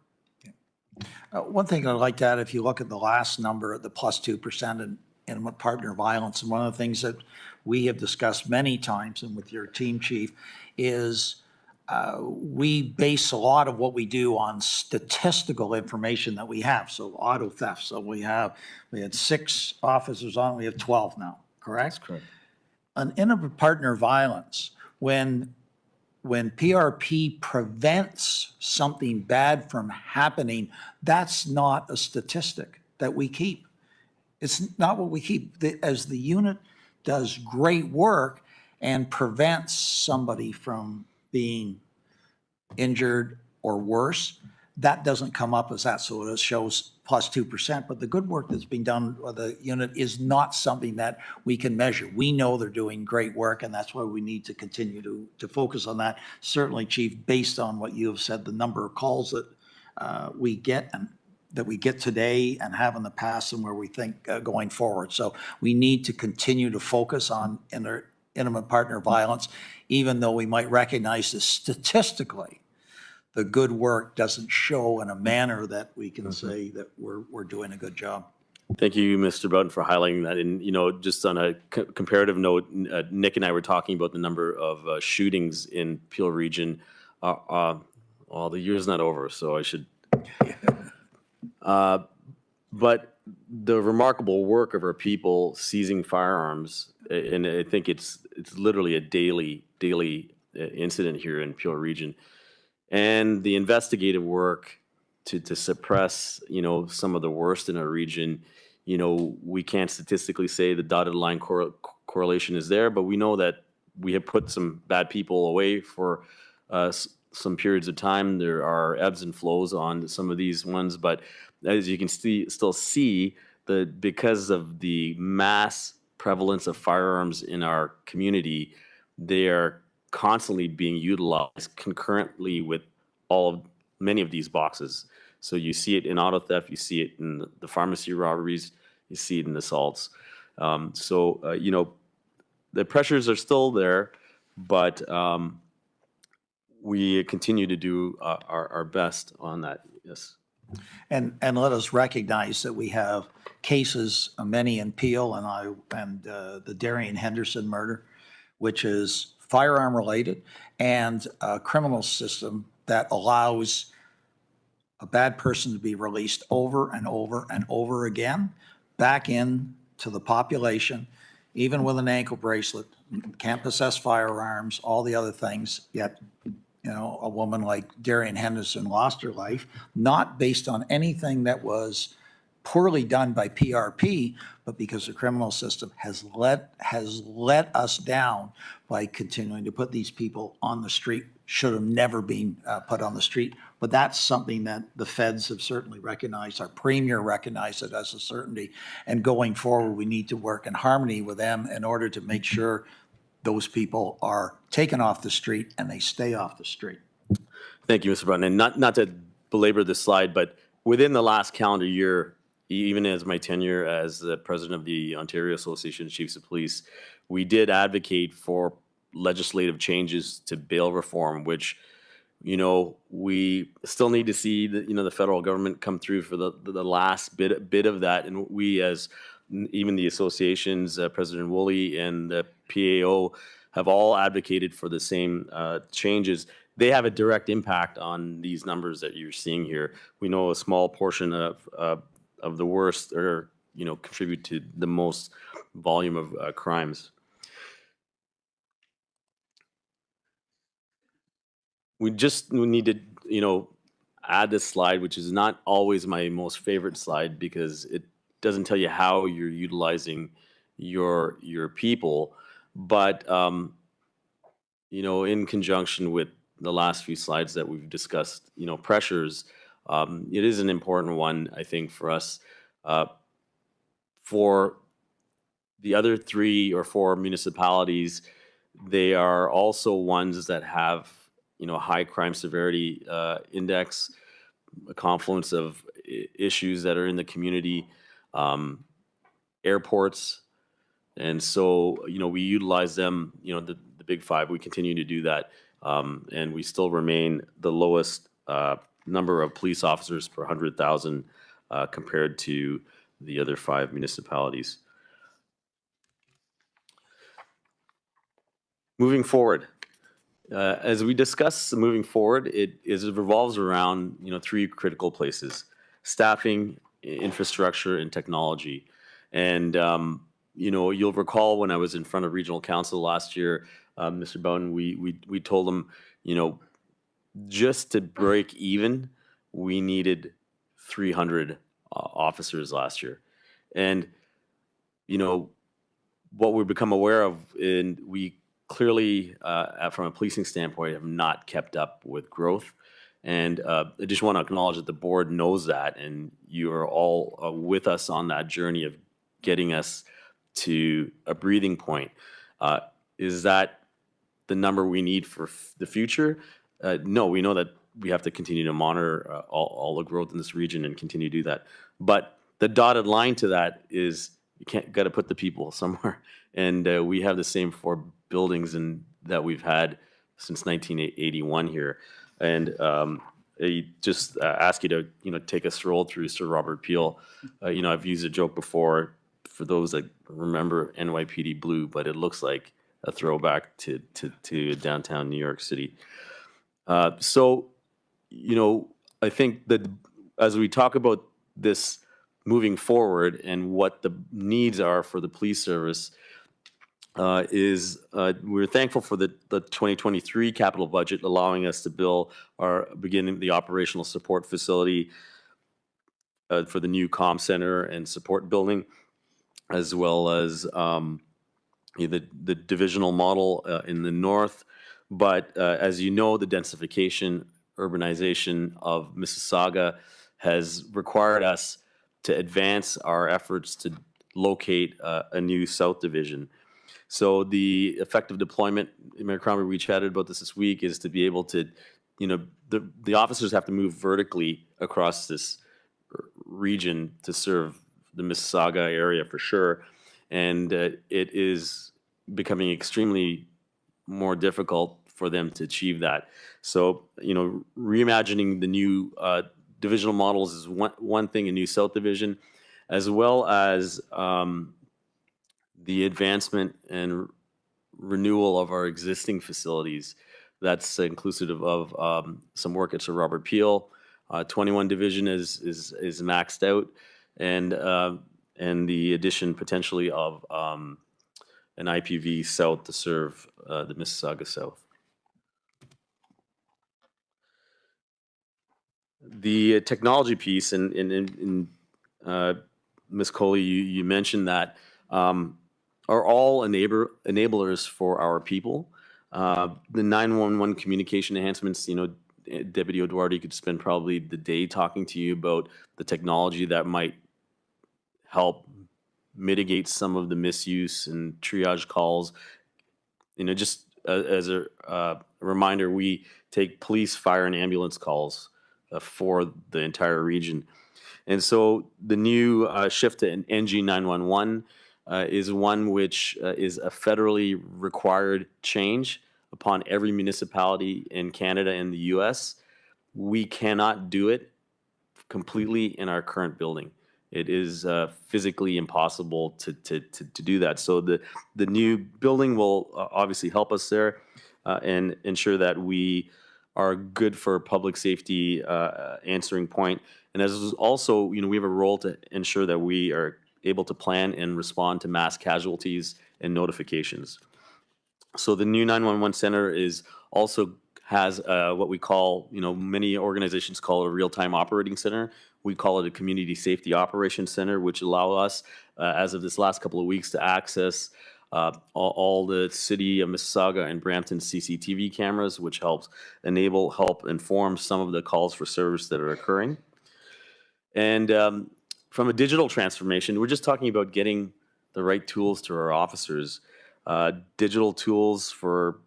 One thing I'd like to add, if you look at the last number, the plus 2% in intimate partner violence, and one of the things that we have discussed many times and with your team, Chief, is we base a lot of what we do on statistical information that we have. So auto theft, so we had 6 officers on, we have 12 now, correct? That's correct. On intimate partner violence, when PRP prevents something bad from happening, that's not a statistic that we keep. It's not what we keep. As the unit does great work and prevents somebody from being injured or worse, that doesn't come up as that. So it shows plus 2%. But the good work that's being done by the unit is not something that we can measure. We know they're doing great work, and that's why we need to continue to focus on that. Certainly, Chief, based on what you have said, the number of calls that we get and that we get today and have in the past and where we think going forward. So we need to continue to focus on intimate partner violence, even though we might recognize that statistically, the good work doesn't show in a manner that we can say that we're doing a good job. Thank you, Mr. Broughton, for highlighting that. And, you know, just on a comparative note, Nick and I were talking about the number of shootings in Peel region. Well, the year's not over, so I should. But the remarkable work of our people seizing firearms, and I think it's literally a daily incident here in Peel region. And the investigative work to suppress, you know, some of the worst in our region. You know, we can't statistically say the dotted line correlation is there, but we know that we have put some bad people away for some periods of time. There are ebbs and flows on some of these ones, but as you can still see, because of the mass prevalence of firearms in our community, they are constantly being utilized concurrently with many of these boxes. So you see it in auto theft, you see it in the pharmacy robberies, you see it in assaults. You know, the pressures are still there, but we continue to do our best on that. Yes. And let us recognize that we have cases, many in Peel and the Darian Henderson murder, which is firearm related, and a criminal system that allows a bad person to be released over and over and over again back into the population, even with an ankle bracelet, can't possess firearms, all the other things, yet, you know, a woman like Darian Henderson lost her life, not based on anything that was poorly done by PRP, but because the criminal system has let us down by continuing to put these people on the street, should have never been put on the street. But that's something that the feds have certainly recognized. Our premier recognized it as a certainty. And going forward, we need to work in harmony with them in order to make sure those people are taken off the street and they stay off the street. Thank you, Mr. Broughton. And not to belabor this slide, but within the last calendar year, even as my tenure as the president of the Ontario Association of Chiefs of Police, we did advocate for legislative changes to bail reform, which, you know, we still need to see the federal government come through for the last bit of that. And we, as even the associations, President Woolley and the PAO, have all advocated for the same changes. They have a direct impact on these numbers that you're seeing here. We know a small portion of the worst, or contribute to the most volume of crimes. we need to, add this slide, which is not always my most favorite slide because it doesn't tell you how you're utilizing your people. But, in conjunction with the last few slides that we've discussed, pressures, it is an important one, I think, for us. For the other 3 or 4 municipalities, they are also ones that have, high crime severity index, a confluence of issues that are in the community, airports. And so, we utilize them, the big 5, we continue to do that. And we still remain the lowest number of police officers per 100,000 compared to the other 5 municipalities. Moving forward, as we discuss moving forward, it revolves around 3 critical places: staffing, infrastructure, and technology. And you'll recall when I was in front of Regional Council last year, Mr. Bowden, we told them, just to break even, we needed 300 officers last year. And what we've become aware of, and we clearly, from a policing standpoint, have not kept up with growth. And I just want to acknowledge that the board knows that, and you are all with us on that journey of getting us to a breathing point. Is that the number we need for the future? No, we know that we have to continue to monitor all the growth in this region and continue to do that. But the dotted line to that is you got to put the people somewhere. And we have the same 4 buildings that we've had since 1981 here. And I just ask you to, take a stroll through Sir Robert Peel. I've used a joke before for those that remember NYPD Blue, but it looks like a throwback to downtown New York City. So, I think that as we talk about this moving forward and what the needs are for the police service, we're thankful for the 2023 capital budget allowing us to begin the operational support facility for the new comm center and support building, as well as the divisional model in the north. But as you know, the densification, urbanization of Mississauga has required us to advance our efforts to locate a new South Division. So the effective deployment, Mayor Crombie, we chatted about this week, is to be able to, the officers have to move vertically across this region to serve the Mississauga area for sure. And it is becoming extremely more difficult for them to achieve that. So, reimagining the new divisional models is one thing, a new South Division, as well as the advancement and renewal of our existing facilities. That's inclusive of some work at Sir Robert Peel. 21 Division is maxed out, and the addition potentially of an IPV South to serve the Mississauga South. The technology piece, and Ms. Coley, you mentioned that, are all enablers for our people. The 911 communication enhancements, Deputy O'Duarty could spend probably the day talking to you about the technology that might help mitigate some of the misuse and triage calls. Just as a reminder, we take police, fire, and ambulance calls for the entire region. And so the new shift to an NG 911 is one which is a federally required change upon every municipality in Canada and the US. We cannot do it completely in our current building. It is physically impossible to do that. So the new building will obviously help us there and ensure that we are good for public safety answering point. And as also, we have a role to ensure that we are able to plan and respond to mass casualties and notifications. So the new 911 center is also has what we call, many organizations call it a real-time operating center. We call it a community safety operations center, which allow us, as of this last couple of weeks, to access all the city of Mississauga and Brampton CCTV cameras, which help inform some of the calls for service that are occurring. And from a digital transformation, we're just talking about getting the right tools to our officers. Digital tools for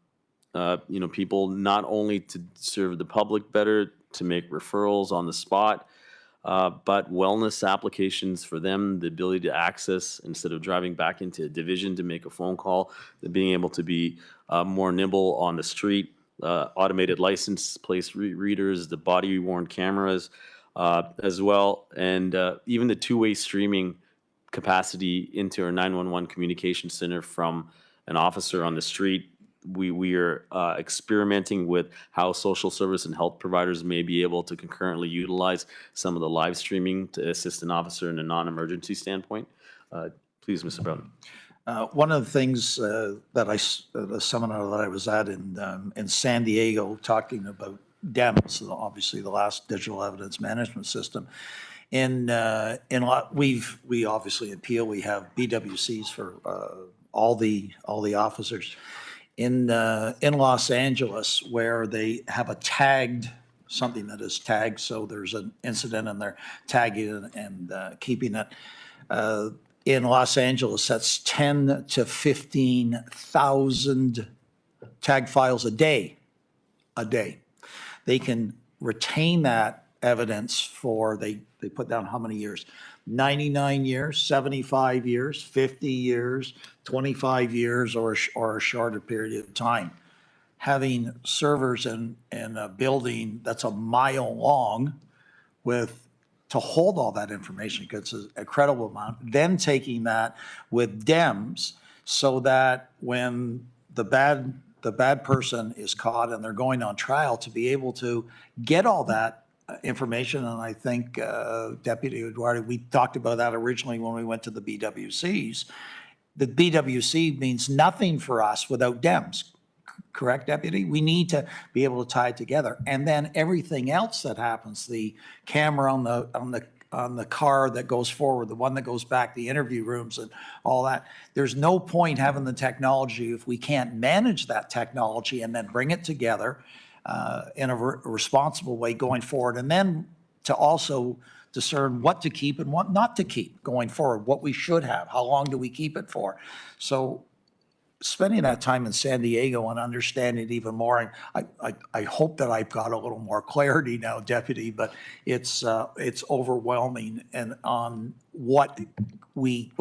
people not only to serve the public better, to make referrals on the spot, but wellness applications for them, the ability to access instead of driving back into a division to make a phone call, being able to be more nimble on the street, automated license plate readers, the body-worn cameras as well, and even the two-way streaming capacity into our 911 communication center from an officer on the street. We are experimenting with how social service and health providers may be able to concurrently utilize some of the live streaming to assist an officer in a non-emergency standpoint. Please, Mr. Broughton. One of the things that the seminar that I was at in San Diego, talking about DEMS, obviously the last digital evidence management system. We obviously in Peel we have BWCs for all the officers. In Los Angeles, where they have something that is tagged, so there's an incident and they're tagging it and keeping it. In Los Angeles, that's 10 to 15,000 tag files a day. They can retain that evidence for, they put down how many years? 99 years, 75 years, 50 years, 25 years, or a shorter period of time. Having servers in a building that's a mile long to hold all that information, because it's an incredible amount, then taking that with DEMS so that when the bad person is caught and they're going on trial, to be able to get all that information. And I think Deputy Eduardo, we talked about that originally when we went to the BWCs. The BWC means nothing for us without DEMS. Correct, Deputy? We need to be able to tie it together. And then everything else that happens, the camera on the car that goes forward, the one that goes back, the interview rooms and all that. There's no point having the technology if we can't manage that technology and then bring it together in a responsible way going forward. And then to also discern what to keep and what not to keep going forward, what we should have, how long do we keep it for? So spending that time in San Diego and understanding it even more, I hope that I've got a little more clarity now, Deputy, but it's overwhelming and on what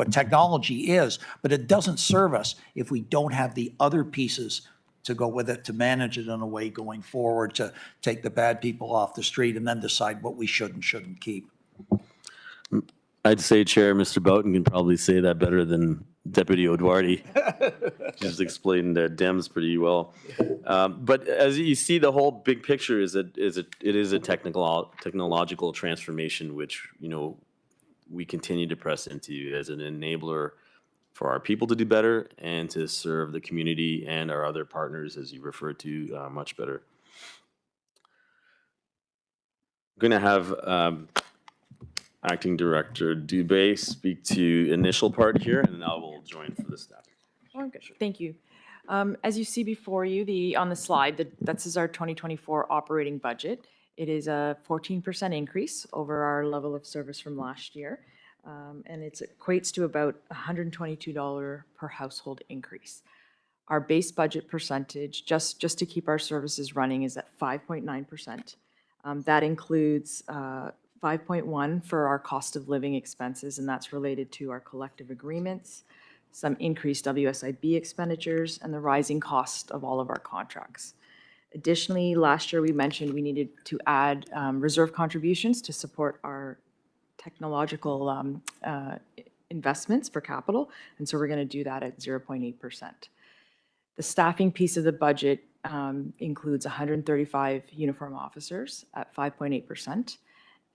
technology is, but it doesn't serve us if we don't have the other pieces to go with it, to manage it in a way going forward, to take the bad people off the street and then decide what we should and shouldn't keep. I'd say, Chair, Mr. Boughton can probably say that better than Deputy O'Dwardy. Just explained DEMS pretty well. But as you see, the whole big picture is it is a technological transformation, which we continue to press into as an enabler for our people to do better and to serve the community and our other partners, as you referred to, much better. I'm going to have Acting Director Dubé speak to initial part here, and then I will join for the staff. Okay, thank you. As you see before you, on the slide, that is our 2024 operating budget. It is a 14% increase over our level of service from last year, and it equates to about $122 per household increase. Our base budget percentage, just to keep our services running, is at 5.9%. That includes 5.1 for our cost of living expenses, and that's related to our collective agreements, some increased WSIB expenditures, and the rising cost of all of our contracts. Additionally, last year we mentioned we needed to add reserve contributions to support our technological investments for capital, and so we're going to do that at 0.8%. The staffing piece of the budget includes 135 uniform officers at 5.8%,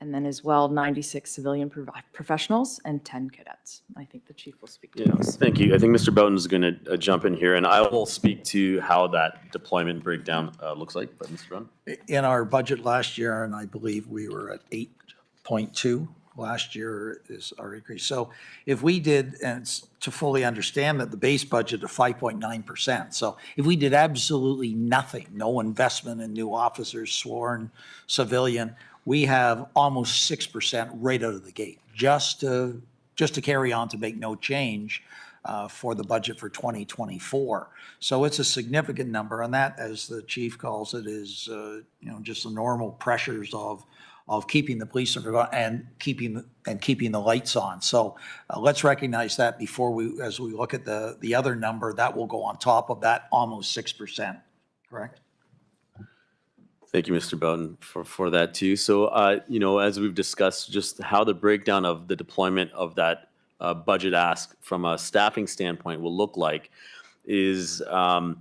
and then as well 96 civilian professionals and 10 cadets. I think the chief will speak to those. Thank you. I think Mr. Bowden is going to jump in here, and I will speak to how that deployment breakdown looks like. But Mr. Bowden? In our budget last year, and I believe we were at 8.2 last year is our increase. So if we did, and it's to fully understand that the base budget of 5.9%. So if we did absolutely nothing, no investment in new officers, sworn, civilian, we have almost 6% right out of the gate, just to carry on to make no change for the budget for 2024. So it's a significant number, and that, as the chief calls it, is just the normal pressures of keeping the police and keeping the lights on. So let's recognize that before as we look at the other number, that will go on top of that almost 6%, correct? Thank you, Mr. Bowden, for that too. So, as we've discussed, just how the breakdown of the deployment of that budget ask from a staffing standpoint will look like is, as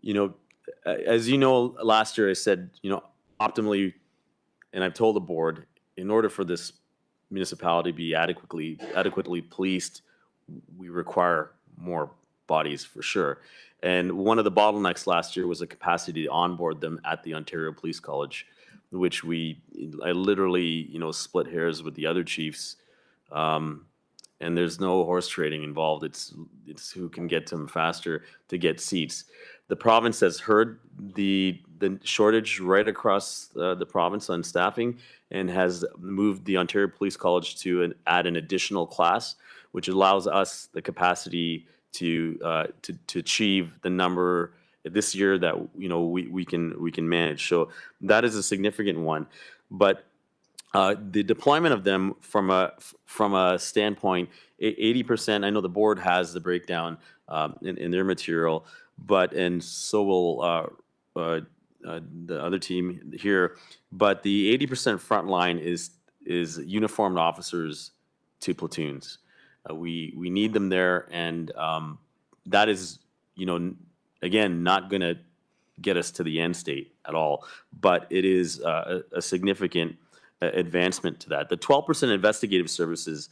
you know, last year I said, optimally, and I've told the board, in order for this municipality to be adequately policed, we require more bodies for sure. And one of the bottlenecks last year was the capacity to onboard them at the Ontario Police College, which I literally, split hairs with the other chiefs. And there's no horse trading involved. It's who can get to them faster to get seats. The province has heard the shortage right across the province on staffing and has moved the Ontario Police College to add an additional class, which allows us the capacity to achieve the number this year that we can manage. So that is a significant one. But the deployment of them from a standpoint, 80%. I know the board has the breakdown in their material, and so will the other team here. But the 80% front line is uniformed officers to platoons. We need them there, and that is again not going to get us to the end state at all. But it is a significant advancement to that. The 12% investigative services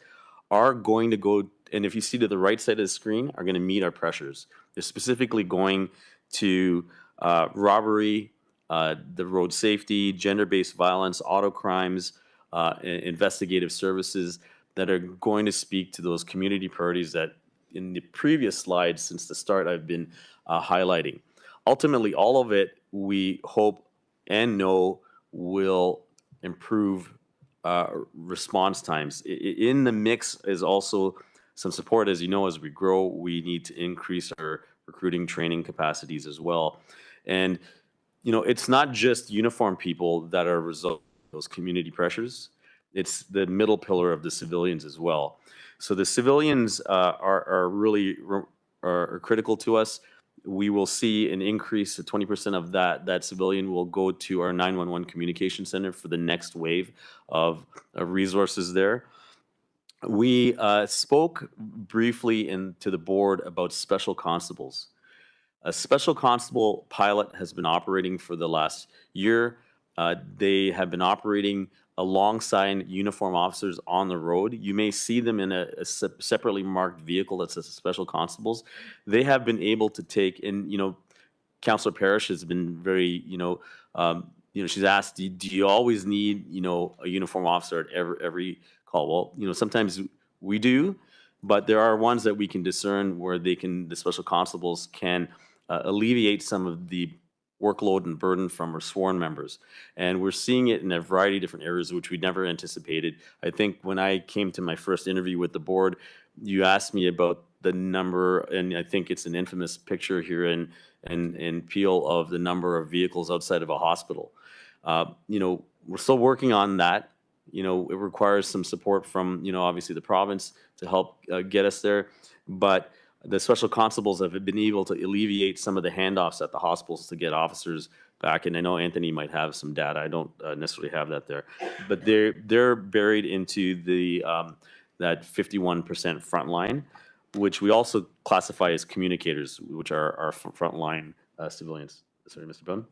are going to go, and if you see to the right side of the screen, are going to meet our pressures. They're specifically going to robbery, the road safety, gender-based violence, auto crimes, investigative services that are going to speak to those community priorities that in the previous slides since the start I've been highlighting. Ultimately, all of it we hope and know will improve response times. In the mix is also some support. As you know, as we grow, we need to increase our recruiting training capacities as well. And, it's not just uniformed people that are a result of those community pressures. It's the middle pillar of the civilians as well. So the civilians are really critical to us. We will see an increase of 20% of that civilian will go to our 911 communication center for the next wave of resources there. We spoke briefly to the board about special constables. A special constable pilot has been operating for the last year. They have been operating alongside uniform officers on the road. You may see them in a separately marked vehicle that's a special constables. They have been able to take, and Councillor Parrish has been very, she's asked, do you always need, a uniform officer at every call? Well, sometimes we do, but there are ones that we can discern where the special constables can alleviate some of the workload and burden from our sworn members. And we're seeing it in a variety of different areas, which we never anticipated. I think when I came to my first interview with the board, you asked me about the number, and I think it's an infamous picture here in Peel of the number of vehicles outside of a hospital. We're still working on that. It requires some support from, obviously the province to help get us there. But the special constables have been able to alleviate some of the handoffs at the hospitals to get officers back. And I know Anthony might have some data. I don't necessarily have that there. But they're buried into the that 51% front line, which we also classify as communicators, which are our frontline civilians. Sorry, Mr. Bowden.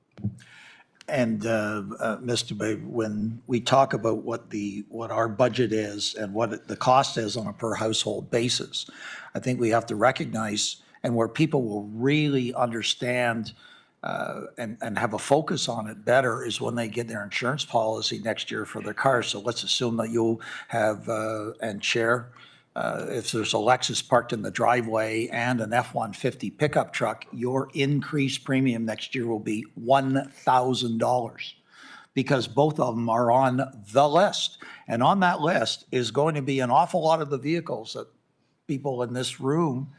Mr. Bay, when we talk about what our budget is and what the cost is on a per household basis, I think we have to recognize, and where people will really understand and have a focus on it better is when they get their insurance policy next year for their car. So let's assume that you'll have, and Chair, if there's a Lexus parked in the driveway and an F-150 pickup truck, your increased premium next year will be $1,000 because both of them are on the list. And on that list is going to be an awful lot of the vehicles that people in this room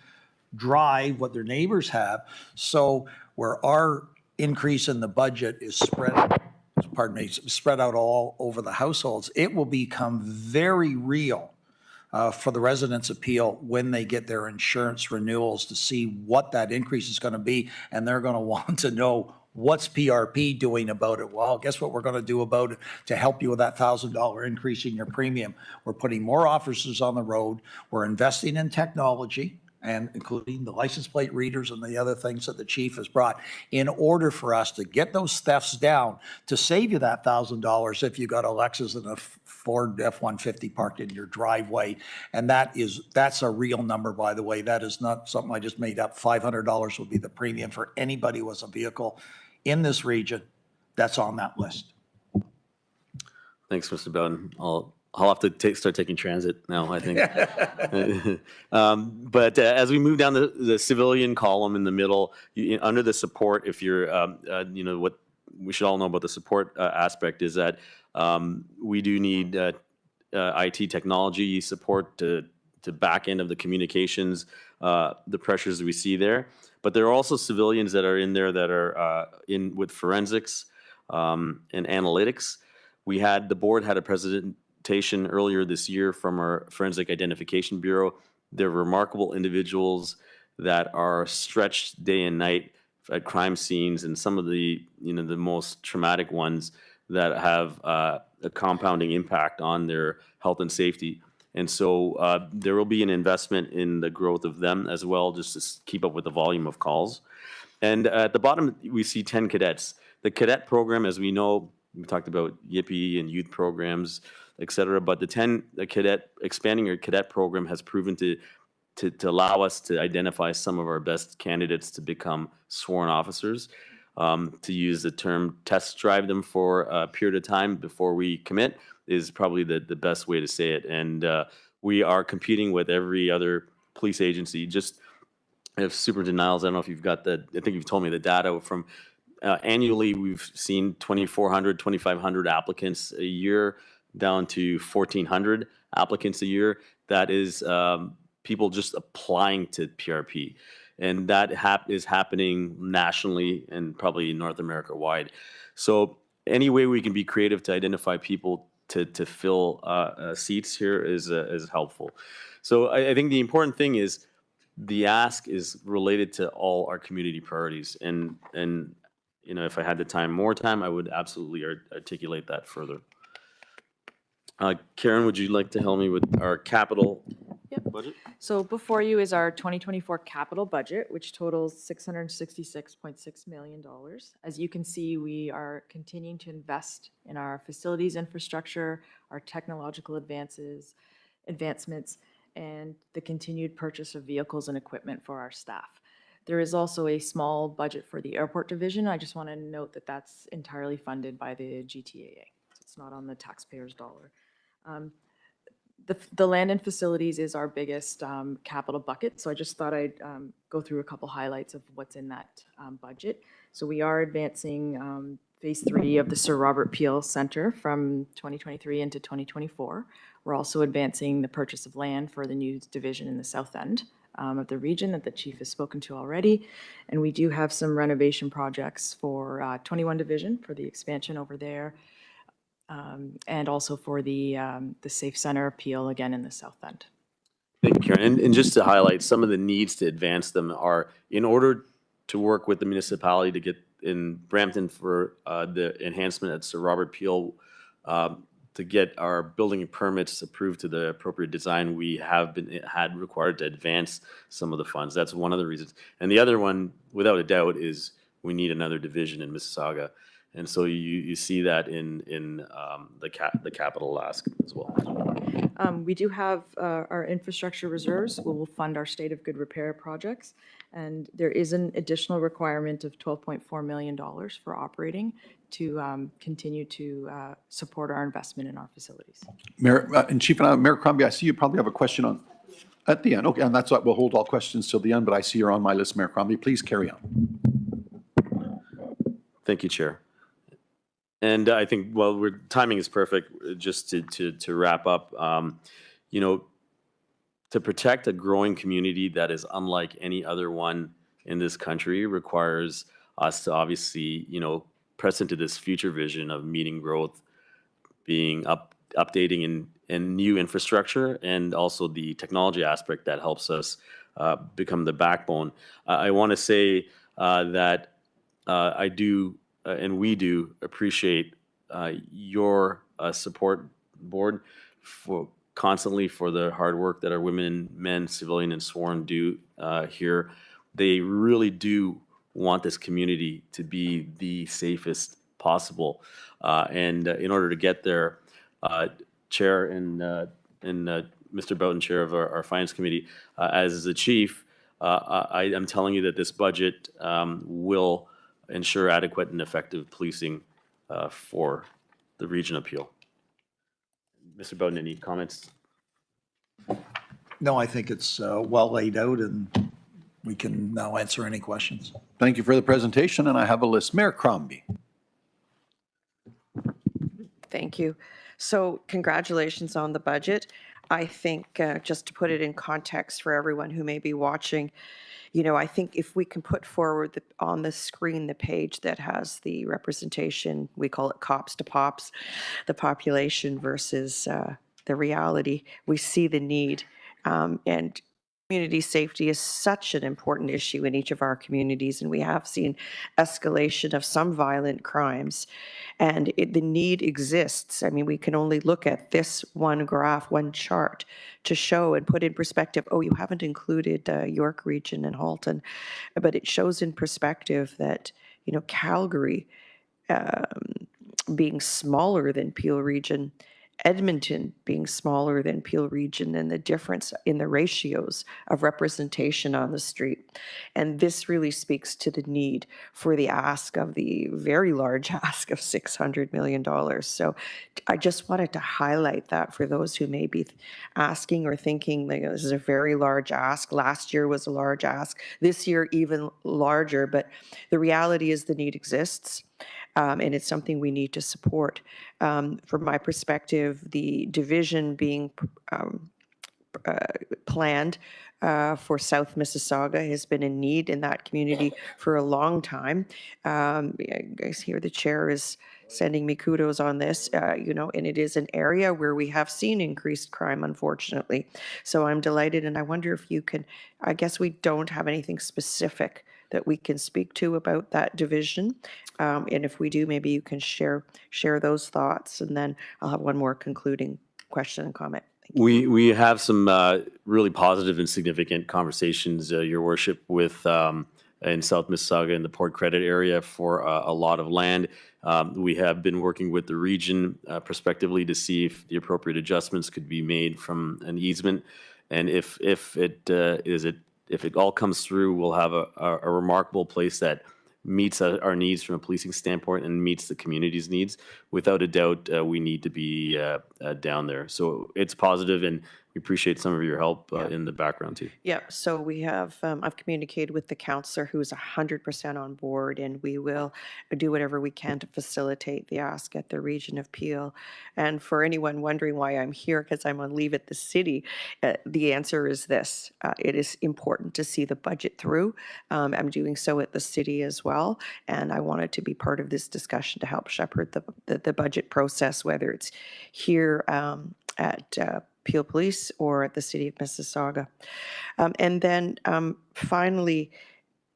drive, what their neighbors have. So where our increase in the budget is spread out all over the households, it will become very real for the residents' appeal when they get their insurance renewals to see what that increase is going to be. And they're going to want to know, what's PRP doing about it? Well, guess what we're going to do about it to help you with that $1,000 increase in your premium? We're putting more officers on the road. We're investing in technology, and including the license plate readers and the other things that the chief has brought, in order for us to get those thefts down, to save you that $1,000 if you got a Lexus and a Ford F-150 parked in your driveway. And that's a real number, by the way. That is not something I just made up. $500 would be the premium for anybody who has a vehicle in this region that's on that list. Thanks, Mr. Bowden. I'll have to start taking transit now, I think. But as we move down the civilian column in the middle, under the support, if you're, what we should all know about the support aspect is that we do need IT technology support to back end of the communications, the pressures we see there. But there are also civilians that are in there that are in with forensics and analytics. The board had a presentation earlier this year from our Forensic Identification Bureau. They're remarkable individuals that are stretched day and night at crime scenes, and some of the the most traumatic ones that have a compounding impact on their health and safety. And so there will be an investment in the growth of them as well, just to keep up with the volume of calls. And at the bottom, we see 10 cadets. The cadet program, as we know, we talked about Yippee and youth programs, et cetera, but expanding your cadet program has proven to allow us to identify some of our best candidates to become sworn officers. To use the term test drive them for a period of time before we commit is probably the best way to say it. And we are competing with every other police agency. Just if Superintendent Niles, I don't know if you've got I think you've told me the data from annually we've seen 2,400, 2,500 applicants a year down to 1,400 applicants a year. That is people just applying to PRP. And that is happening nationally and probably North America wide. So any way we can be creative to identify people to fill seats here is helpful. So I think the important thing is the ask is related to all our community priorities. And if I had more time, I would absolutely articulate that further. Karen, would you like to help me with our capital budget? So before you is our 2024 capital budget, which totals $666.6 million. As you can see, we are continuing to invest in our facilities infrastructure, our technological advancements, and the continued purchase of vehicles and equipment for our staff. There is also a small budget for the airport division. I just want to note that that's entirely funded by the GTAA. It's not on the taxpayer's dollar. The land and facilities is our biggest capital bucket, so I just thought I'd go through a couple highlights of what's in that budget. So we are advancing phase 3 of the Sir Robert Peel Center from 2023 into 2024. We're also advancing the purchase of land for the new division in the south end of the region that the chief has spoken to already. And we do have some renovation projects for 21 Division for the expansion over there. And also for the Safe Center Appeal again in the south end. Thank you, Karen. And just to highlight, some of the needs to advance them are, in order to work with the municipality to get in Brampton for the enhancement at Sir Robert Peel, to get our building permits approved to the appropriate design, we have had required to advance some of the funds. That's one of the reasons. And the other one, without a doubt, is we need another division in Mississauga. And so you see that in the capital ask as well. We do have our infrastructure reserves. We will fund our state of good repair projects. And there is an additional requirement of $12.4 million for operating to continue to support our investment in our facilities. Mayor, and Chief, Mayor Crombie, I see you probably have a question on, at the end. Okay, and that's what, we'll hold all questions till the end, but I see you're on my list, Mayor Crombie. Please carry on. Thank you, Chair. And I think, well, timing is perfect. Just to wrap up, you know, to protect a growing community that is unlike any other one in this country requires us to obviously, you know, press into this future vision of meeting growth, being updating in new infrastructure, and also the technology aspect that helps us become the backbone. I want to say that I do and we do appreciate your support, board, for constantly for the hard work that our women, men, civilian, and sworn do here. They really do want this community to be the safest possible. And in order to get there, Chair and Mr. Boughton, Chair of our Finance Committee, as the Chief, I am telling you that this budget will ensure adequate and effective policing for the region of Peel. Mr. Bowden, any comments? No, I think it's well laid out, and we can now answer any questions. Thank you for the presentation, and I have a list. Mayor Crombie. Thank you. So congratulations on the budget. I think just to put it in context for everyone who may be watching, you know, I think if we can put forward on the screen the page that has the representation, we call it cops to pops, the population versus the reality, we see the need. And community safety is such an important issue in each of our communities, and we have seen escalation of some violent crimes, and the need exists. I mean, we can only look at this one graph, one chart, to show and put in perspective, oh, you haven't included York Region and Halton, but it shows in perspective that, you know, Calgary being smaller than Peel Region, Edmonton being smaller than Peel Region, and the difference in the ratios of representation on the street. And this really speaks to the need for the ask of the very large ask of $600 million. So I just wanted to highlight that for those who may be asking or thinking, like, this is a very large ask. Last year was a large ask. This year even larger, but the reality is the need exists. And it's something we need to support. From my perspective, the division being planned for South Mississauga has been in need in that community for a long time. I guess here the chair is sending me kudos on this, you know, and it is an area where we have seen increased crime, unfortunately. So I'm delighted, and I wonder if you can, I guess we don't have anything specific that we can speak to about that division. And if we do, maybe you can share those thoughts, and then I'll have one more concluding question and comment. We have some really positive and significant conversations, Your Worship, with in South Mississauga in the Port Credit area for a lot of land. We have been working with the region prospectively to see if the appropriate adjustments could be made from an easement, and if it all comes through, we'll have a remarkable place that meets our needs from a policing standpoint and meets the community's needs. Without a doubt, we need to be down there. So it's positive, and we appreciate some of your help in the background too. Yeah, so we have, I've communicated with the councillor who's 100% on board, and we will do whatever we can to facilitate the ask at the region of Peel. And for anyone wondering why I'm here, because I'm on leave at the city, the answer is this. It is important to see the budget through. I'm doing so at the city as well, and I wanted to be part of this discussion to help shepherd the budget process, whether it's here at Peel Police or at the City of Mississauga. And then finally,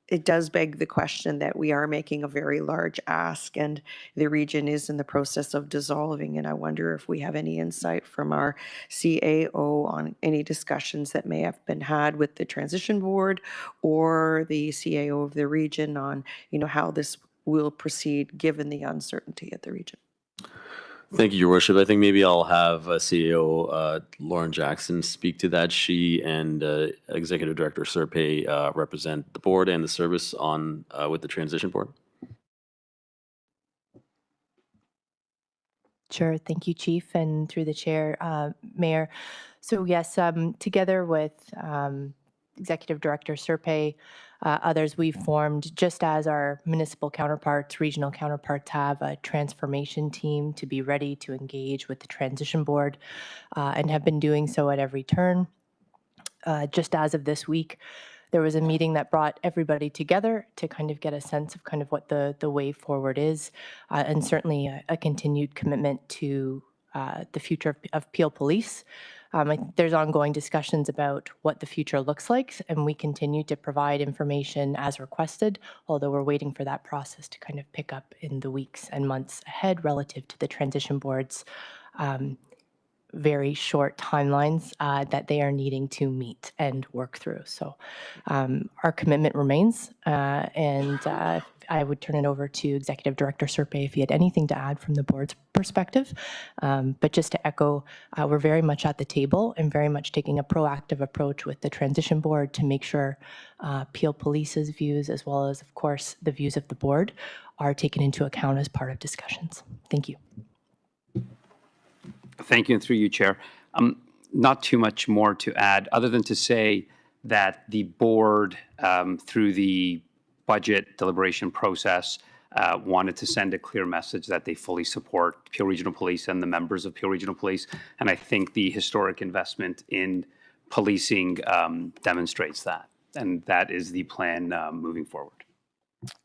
it does beg the question that we are making a very large ask, and the region is in the process of dissolving, and I wonder if we have any insight from our CAO on any discussions that may have been had with the transition board or the CAO of the region on, you know, how this will proceed given the uncertainty at the region. Thank you, Your Worship. I think maybe I'll have CEO Lauren Jackson speak to that. She and Executive Director Serpay represent the board and the service on with the transition board. Sure. Thank you, Chief, and through the chair, Mayor. So yes, together with Executive Director Serpay, others, we've formed, just as our municipal counterparts, regional counterparts have, a transformation team to be ready to engage with the transition board and have been doing so at every turn. Just as of this week, there was a meeting that brought everybody together to kind of get a sense of kind of what the way forward is, and certainly a continued commitment to the future of Peel Police. There's ongoing discussions about what the future looks like, and we continue to provide information as requested, although we're waiting for that process to kind of pick up in the weeks and months ahead relative to the transition board's very short timelines that they are needing to meet and work through. So our commitment remains, and I would turn it over to Executive Director Serpay if he had anything to add from the board's perspective. But just to echo, we're very much at the table and very much taking a proactive approach with the transition board to make sure Peel Police's views, as well as, of course, the views of the board, are taken into account as part of discussions. Thank you. Thank you, and through you, Chair. Not too much more to add, other than to say that the board, through the budget deliberation process, wanted to send a clear message that they fully support Peel Regional Police and the members of Peel Regional Police. And I think the historic investment in policing demonstrates that. And that is the plan moving forward.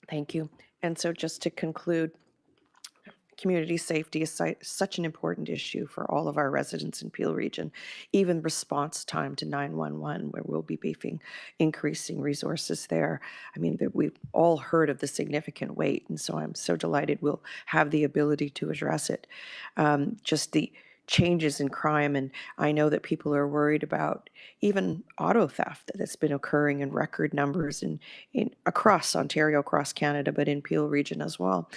Thank you. And so just to conclude, community safety is such an important issue for all of our residents in Peel Region. Even response time to 911, where we'll be increasing resources there. I mean, we've all heard of the significant wait, and so I'm so delighted we'll have the ability to address it. Just the changes in crime, and I know that people are worried about even auto theft that's been occurring in record numbers in across Ontario, across Canada, but in Peel Region as well.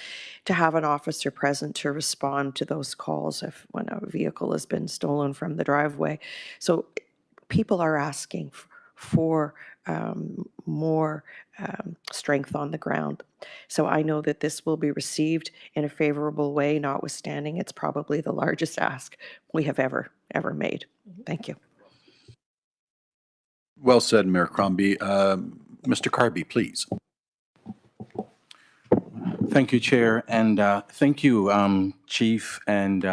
To have an officer present to respond to those calls when a vehicle has been stolen from the driveway. So people are asking for more strength on the ground. So I know that this will be received in a favorable way, notwithstanding it's probably the largest ask we have ever made. Thank you. Well said, Mayor Crombie. Mr. Carby, please. Thank you, Chair, and thank you, Chief and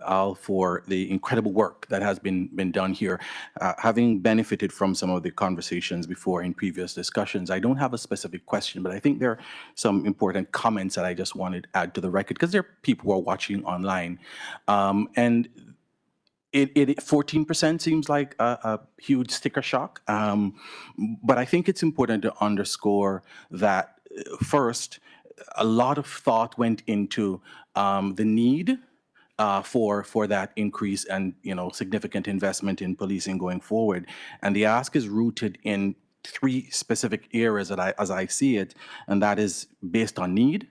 Al, for the incredible work that has been done here. Having benefited from some of the conversations before in previous discussions, I don't have a specific question, but I think there are some important comments that I just wanted to add to the record, because there are people who are watching online. And 14% seems like a huge sticker shock, but I think it's important to underscore that first, a lot of thought went into the need for that increase and significant investment in policing going forward, and the ask is rooted in three specific areas that as I see it, and that is based on need.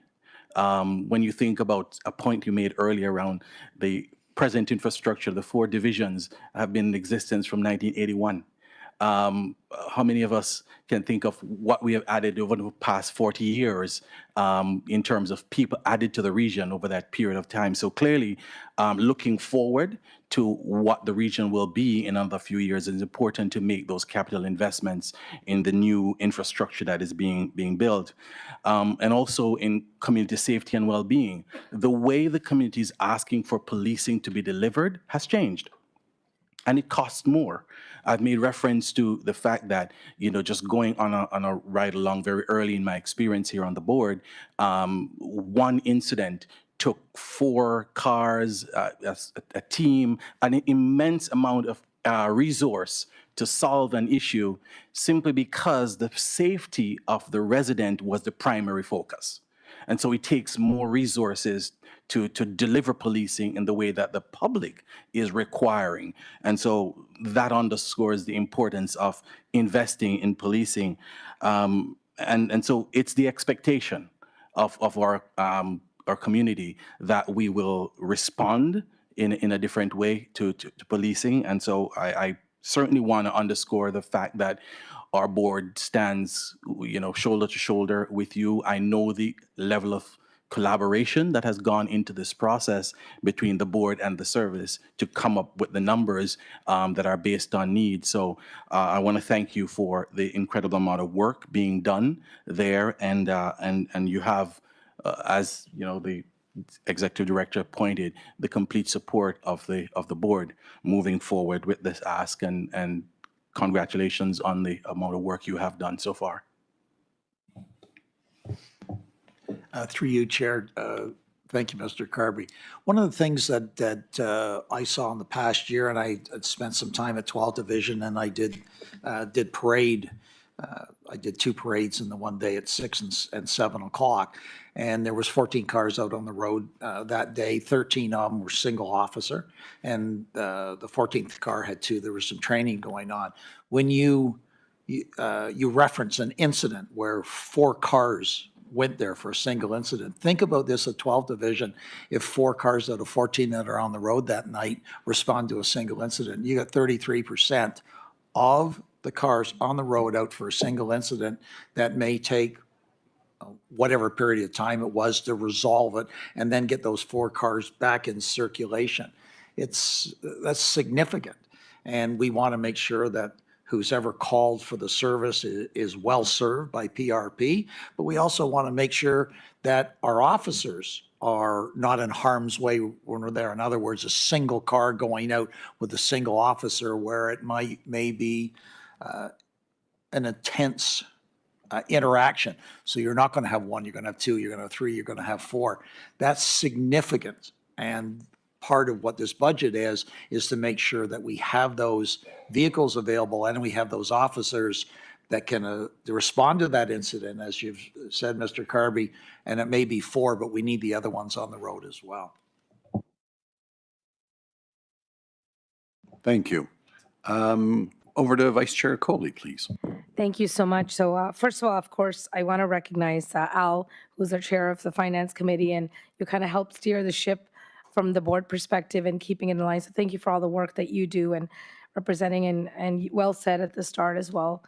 When you think about a point you made earlier around the present infrastructure, the 4 divisions have been in existence from 1981. How many of us can think of what we have added over the past 40 years in terms of people added to the region over that period of time? So clearly, looking forward to what the region will be in another few years, it's important to make those capital investments in the new infrastructure that is being built. And also in community safety and well-being. The way the community is asking for policing to be delivered has changed, and it costs more. I've made reference to the fact that, just going on a ride along very early in my experience here on the board, one incident took 4 cars, a team, an immense amount of resource to solve an issue simply because the safety of the resident was the primary focus. And so it takes more resources to deliver policing in the way that the public is requiring. And so that underscores the importance of investing in policing. And so it's the expectation of our community, that we will respond in a different way to policing. And so I certainly want to underscore the fact that our board stands, shoulder to shoulder with you. I know the level of collaboration that has gone into this process between the board and the service to come up with the numbers that are based on need. So I want to thank you for the incredible amount of work being done there, and you have, as you know, the executive director pointed, the complete support of the board moving forward with this ask, and congratulations on the amount of work you have done so far. Through you, Chair, thank you, Mr. Carby. One of the things that I saw in the past year, and I had spent some time at 12th Division, and I did parade. I did 2 parades in the one day at 6 and 7 o'clock, and there was 14 cars out on the road that day. 13 of them were single officer, and the 14th car had 2. There was some training going on. When you reference an incident where 4 cars went there for a single incident. Think about this at 12th Division. If 4 cars out of 14 that are on the road that night respond to a single incident, you got 33% of the cars on the road out for a single incident that may take whatever period of time it was to resolve it and then get those 4 cars back in circulation. That's significant. And we want to make sure that who's ever called for the service is well served by PRP, but we also want to make sure that our officers are not in harm's way when we're there. In other words, a single car going out with a single officer where it may be an intense interaction. So you're not going to have 1, you're going to have 2, you're going to have 3, you're going to have 4. That's significant. And part of what this budget is to make sure that we have those vehicles available and we have those officers that can respond to that incident, as you've said, Mr. Carby, and it may be 4, but we need the other ones on the road as well. Thank you. Over to Vice Chair Coley, please. Thank you so much. So first of all, of course, I want to recognize Al, who's our chair of the Finance Committee, and you kind of helped steer the ship from the board perspective and keeping it in line. So thank you for all the work that you do and representing, and well said at the start as well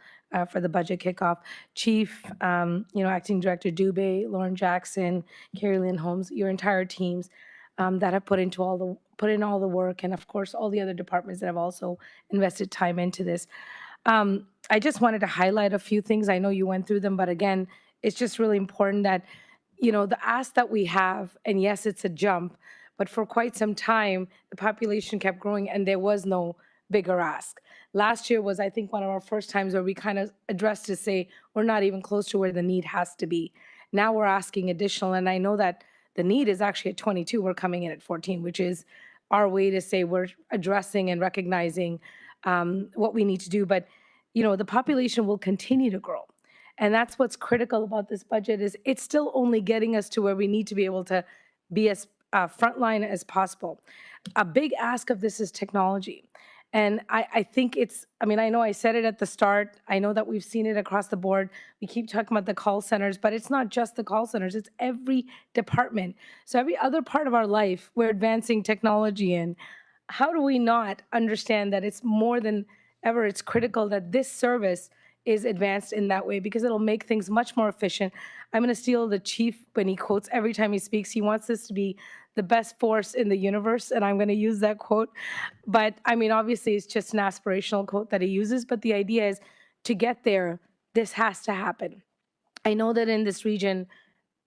for the budget kickoff. Chief, Acting Director Dubé, Lauren Jackson, Carrie Lynn Holmes, your entire teams that have put in all the work, and of course all the other departments that have also invested time into this. I just wanted to highlight a few things. I know you went through them, but again, it's just really important that, the ask that we have, and yes, it's a jump, but for quite some time, the population kept growing and there was no bigger ask. Last year was, I think, one of our first times where we kind of addressed to say, we're not even close to where the need has to be. Now we're asking additional, and I know that the need is actually at 22, we're coming in at 14, which is our way to say we're addressing and recognizing what we need to do. But, the population will continue to grow. And that's what's critical about this budget is it's still only getting us to where we need to be able to be as frontline as possible. A big ask of this is technology. And I think I know I said it at the start. I know that we've seen it across the board. We keep talking about the call centers, but it's not just the call centers. It's every department. So every other part of our life, we're advancing technology in. How do we not understand that it's more than ever, it's critical that this service is advanced in that way because it'll make things much more efficient. I'm going to steal the chief when he quotes every time he speaks. He wants this to be the best force in the universe, and I'm going to use that quote. But obviously it's just an aspirational quote that he uses, but the idea is to get there, this has to happen. I know that in this region,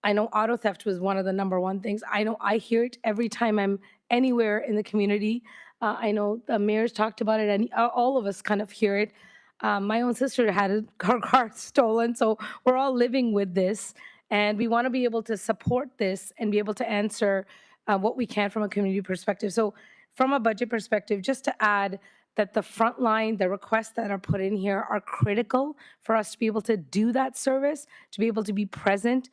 I know auto theft was one of the #1 things. I know I hear it every time I'm anywhere in the community. I know the mayor's talked about it, and all of us kind of hear it. My own sister had her car stolen, so we're all living with this, and we want to be able to support this and be able to answer what we can from a community perspective. So from a budget perspective, just to add that the front line, the requests that are put in here are critical for us to be able to do that service, to be able to be present.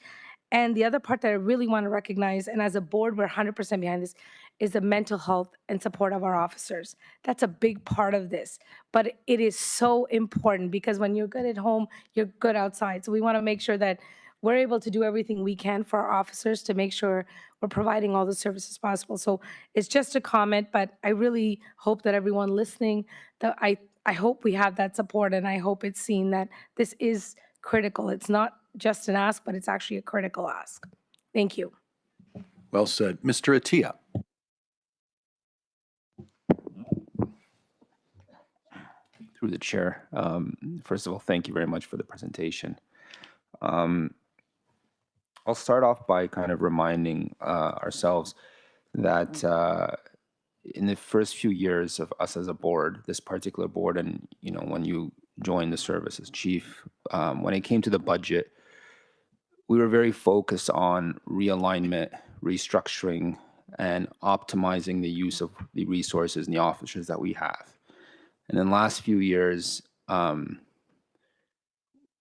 And the other part that I really want to recognize, and as a board, we're 100% behind this, is the mental health and support of our officers. That's a big part of this. But it is so important because when you're good at home, you're good outside. So we want to make sure that we're able to do everything we can for our officers to make sure we're providing all the services possible. So it's just a comment, but I really hope that everyone listening, that I hope we have that support, and I hope it's seen that this is critical. It's not just an ask, but it's actually a critical ask. Thank you. Well said. Mr. Attia. Through the chair. First of all, thank you very much for the presentation. I'll start off by kind of reminding ourselves that in the first few years of us as a board, this particular board, and when you joined the service as chief, when it came to the budget, we were very focused on realignment, restructuring, and optimizing the use of the resources and the officers that we have. And in the last few years,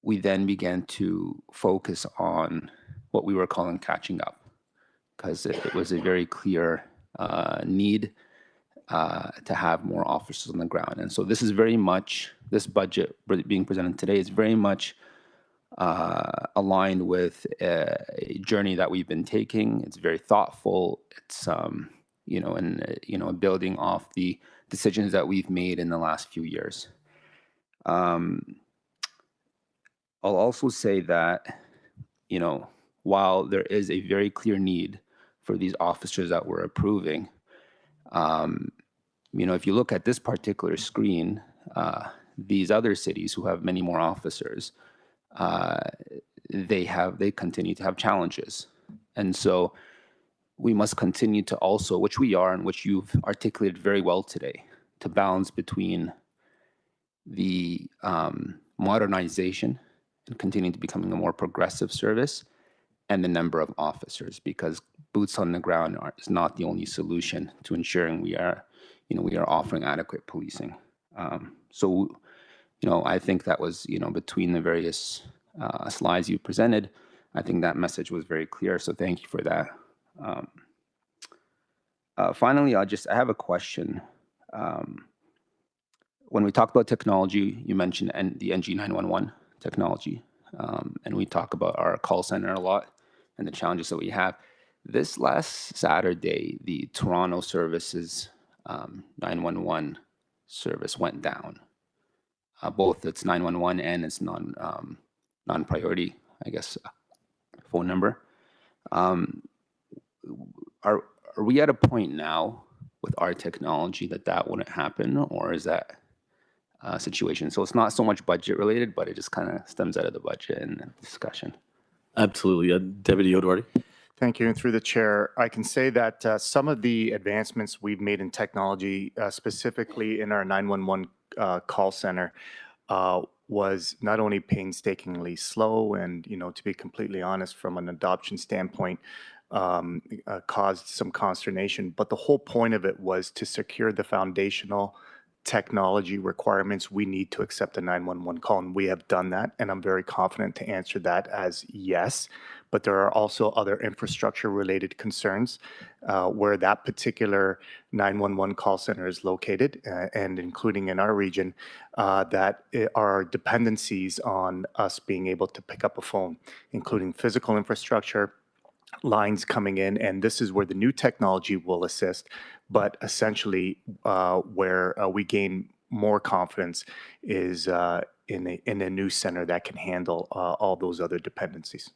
we then began to focus on what we were calling catching up, because it was a very clear need to have more officers on the ground. And so this is very much, this budget being presented today is very much aligned with a journey that we've been taking. It's very thoughtful. It's, building off the decisions that we've made in the last few years. I'll also say that, while there is a very clear need for these officers that we're approving, if you look at this particular screen, these other cities who have many more officers, they continue to have challenges. And so we must continue to also, which we are and which you've articulated very well today, to balance between the modernization and continuing to becoming a more progressive service and the number of officers, because boots on the ground is not the only solution to ensuring we are offering adequate policing. I think that was, between the various slides you presented, I think that message was very clear. So thank you for that. Finally, I have a question. When we talk about technology, you mentioned the NG911 technology, and we talk about our call center a lot and the challenges that we have. This last Saturday, the Toronto services 911 service went down. Both its 911 and its non-priority, I guess, phone number. Are we at a point now with our technology that wouldn't happen, or is that a situation? So it's not so much budget related, but it just kind of stems out of the budget and the discussion. Absolutely. Deputy O'Doherty. Thank you. And through the chair, I can say that some of the advancements we've made in technology, specifically in our 911 call center, was not only painstakingly slow and, to be completely honest, from an adoption standpoint, caused some consternation. But the whole point of it was to secure the foundational technology requirements we need to accept a 911 call, and we have done that, and I'm very confident to answer that as yes. But there are also other infrastructure related concerns where that particular 911 call center is located, and including in our region, that are dependencies on us being able to pick up a phone, including physical infrastructure, lines coming in, and this is where the new technology will assist. But essentially, where we gain more confidence is in a new center that can handle all those other dependencies.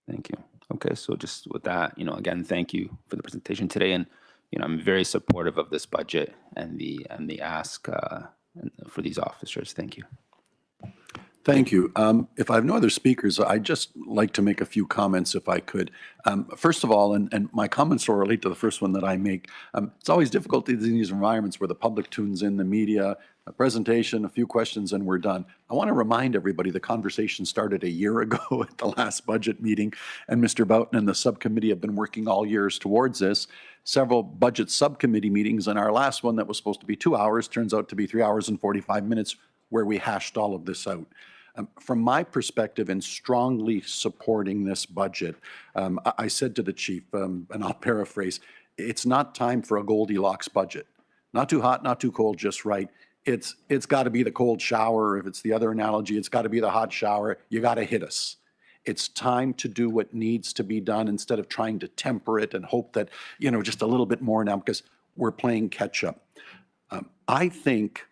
Thank you. Okay, so just with that, again, thank you for the presentation today, and I'm very supportive of this budget and the ask for these officers. Thank you. Thank you. If I have no other speakers, I'd just like to make a few comments if I could. First of all, and my comments will relate to the first one that I make, it's always difficult in these environments where the public tunes in, the media, a presentation, a few questions, and we're done. I want to remind everybody the conversation started a year ago at the last budget meeting, and Mr. Boughton and the subcommittee have been working all years towards this. Several budget subcommittee meetings, and our last one that was supposed to be 2 hours turns out to be 3 hours and 45 minutes where we hashed all of this out. From my perspective, in strongly supporting this budget, I said to the chief, and I'll paraphrase, it's not time for a Goldilocks budget. Not too hot, not too cold, just right. It's got to be the cold shower. If it's the other analogy, it's got to be the hot shower. You got to hit us. It's time to do what needs to be done instead of trying to temper it and hope that, just a little bit more now because we're playing catch up. I think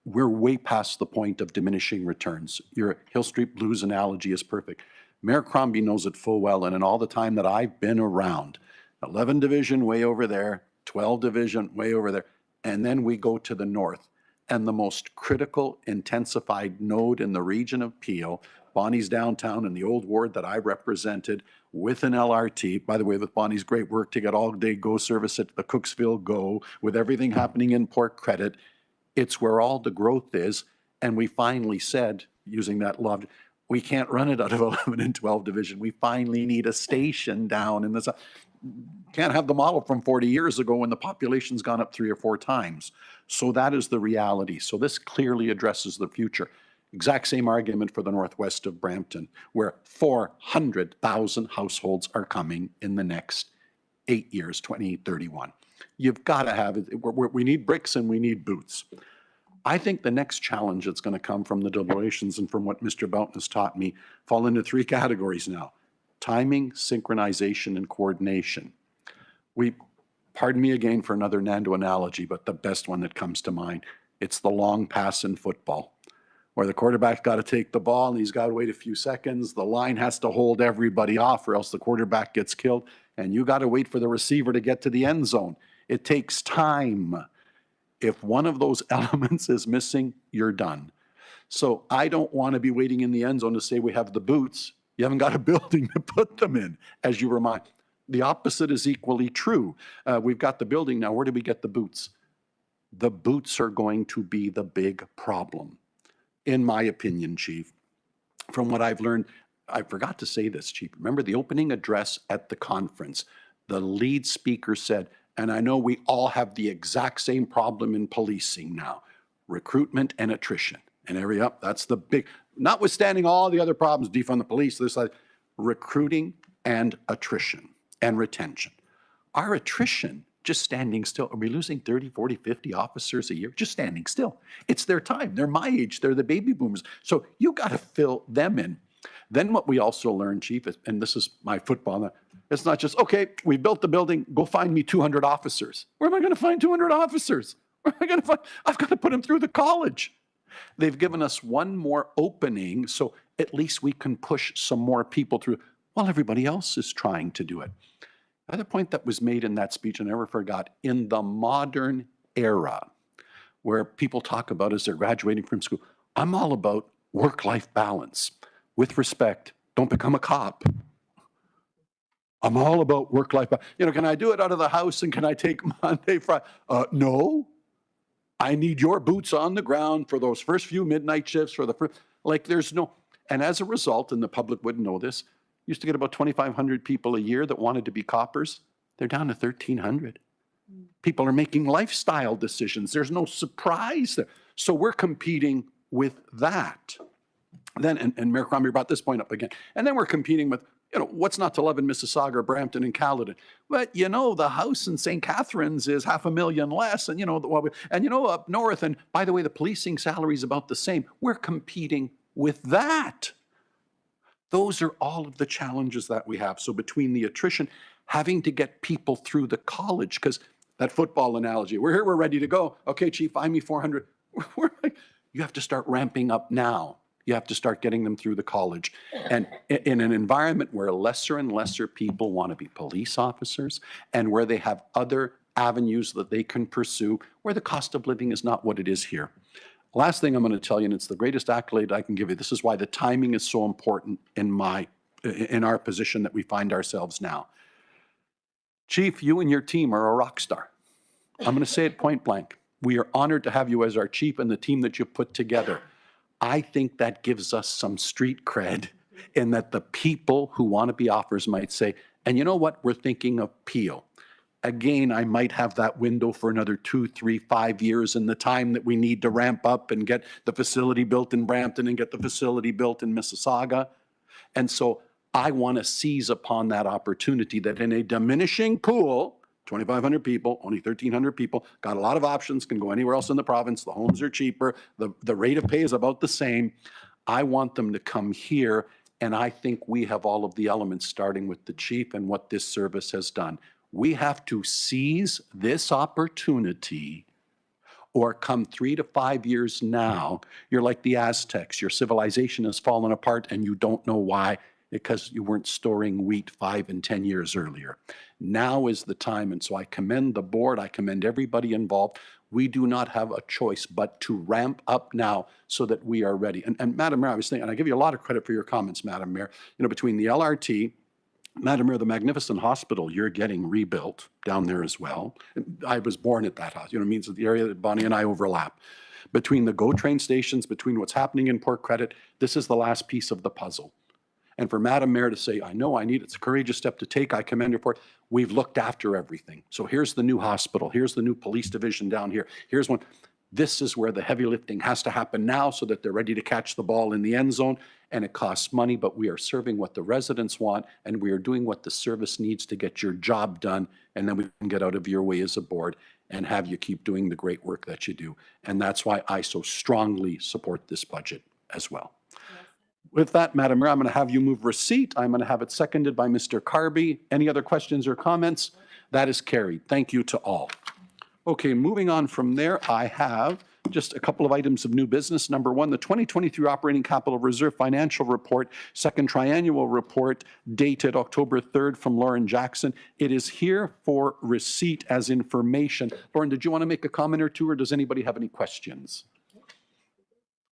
we're way past the point of diminishing returns. Your Hill Street Blues analogy is perfect. Mayor Crombie knows it full well, and in all the time that I've been around, 11 Division way over there, 12 Division way over there, and then we go to the north. And the most critical intensified node in the region of Peel, Bonnie's downtown in the old ward that I represented with an LRT, by the way, with Bonnie's great work to get all-day GO service at the Cooksville GO, with everything happening in Port Credit, it's where all the growth is. And we finally said, using that law, we can't run it out of 11 and 12 Division. We finally need a station down in the south. Can't have the model from 40 years ago when the population's gone up 3 or 4 times. So that is the reality. So this clearly addresses the future. Exact same argument for the northwest of Brampton, where 400,000 households are coming in the next 8 years, 2031. You've got to have it. We need bricks and we need boots. I think the next challenge that's going to come from the deliberations and from what Mr. Boughton has taught me fall into 3 categories now: timing, synchronization, and coordination. Pardon me again for another Nando analogy, but the best one that comes to mind, it's the long pass in football, where the quarterback's got to take the ball and he's got to wait a few seconds. The line has to hold everybody off or else the quarterback gets killed, and you got to wait for the receiver to get to the end zone. It takes time. If one of those elements is missing, you're done. So I don't want to be waiting in the end zone to say we have the boots. You haven't got a building to put them in, as you remind. The opposite is equally true. We've got the building now. Where do we get the boots? The boots are going to be the big problem, in my opinion, Chief. From what I've learned, I forgot to say this, Chief. Remember the opening address at the conference? The lead speaker said, and I know we all have the exact same problem in policing now, recruitment and attrition. And that's the big, notwithstanding all the other problems, defund the police, this, recruiting and attrition and retention. Our attrition, just standing still, are we losing 30, 40, 50 officers a year? Just standing still. It's their time. They're my age. They're the baby boomers. So you got to fill them in. Then what we also learned, Chief, and this is my football, it's not just, okay, we built the building, go find me 200 officers. Where am I going to find 200 officers? Where am I going to find? I've got to put them through the college. They've given us one more opening, so at least we can push some more people through while everybody else is trying to do it. The other point that was made in that speech, I never forgot, in the modern era, where people talk about as they're graduating from school, I'm all about work-life balance. With respect, don't become a cop. I'm all about work-life balance. Can I do it out of the house and can I take Monday, Friday? No. I need your boots on the ground for those first few midnight shifts, for the first, there's no, and as a result, and the public wouldn't know this, used to get about 2,500 people a year that wanted to be coppers. They're down to 1,300. People are making lifestyle decisions. There's no surprise there. So we're competing with that. Then, and Mayor Crombie brought this point up again, and then we're competing with, what's not to love in Mississauga, Brampton, and Caledon? But, the house in St. Catharines is $500,000 less, and, up north, and by the way, the policing salary is about the same. We're competing with that. Those are all of the challenges that we have. So between the attrition, having to get people through the college, because that football analogy, we're here, we're ready to go. Okay, Chief, find me 400. You have to start ramping up now. You have to start getting them through the college. And in an environment where lesser and lesser people want to be police officers and where they have other avenues that they can pursue, where the cost of living is not what it is here. Last thing I'm going to tell you, and it's the greatest accolade I can give you, this is why the timing is so important in our position that we find ourselves now. Chief, you and your team are a rock star. I'm going to say it point blank. We are honored to have you as our chief and the team that you put together. I think that gives us some street cred in that the people who want to be offers might say, and you know what, we're thinking of Peel. Again, I might have that window for another 2, 3, 5 years in the time that we need to ramp up and get the facility built in Brampton and get the facility built in Mississauga. And so I want to seize upon that opportunity that in a diminishing pool, 2,500 people, only 1,300 people, got a lot of options, can go anywhere else in the province, the homes are cheaper, the rate of pay is about the same. I want them to come here And I think we have all of the elements, starting with the chief and what this service has done. We have to seize this opportunity, or come 3 to 5 years now, you're like the Aztecs. Your civilization has fallen apart and you don't know why, because you weren't storing wheat 5 and 10 years earlier. Now is the time, and so I commend the board, I commend everybody involved. We do not have a choice but to ramp up now so that we are ready. And Madam Mayor, I was thinking, and I give you a lot of credit for your comments, Madam Mayor, between the LRT, Madam Mayor, the magnificent hospital you're getting rebuilt down there as well. I was born at that house. It means that the area that Bonnie and I overlap. Between the GO train stations, between what's happening in Port Credit, this is the last piece of the puzzle. And for Madam Mayor to say, I know I need it's a courageous step to take, I commend her for it. We've looked after everything. So here's the new hospital. Here's the new police division down here. Here's one. This is where the heavy lifting has to happen now so that they're ready to catch the ball in the end zone. And it costs money, but we are serving what the residents want, and we are doing what the service needs to get your job done. And then we can get out of your way as a board and have you keep doing the great work that you do. And that's why I so strongly support this budget as well. With that, Madam Mayor, I'm going to have you move receipt. I'm going to have it seconded by Mr. Carby. Any other questions or comments? That is carried. Thank you to all. Okay, moving on from there, I have just a couple of items of new business. Number one, the 2023 Operating Capital Reserve Financial Report, second triennial report dated October 3rd from Lauren Jackson. It is here for receipt as information. Lauren, did you want to make a comment or two, or does anybody have any questions?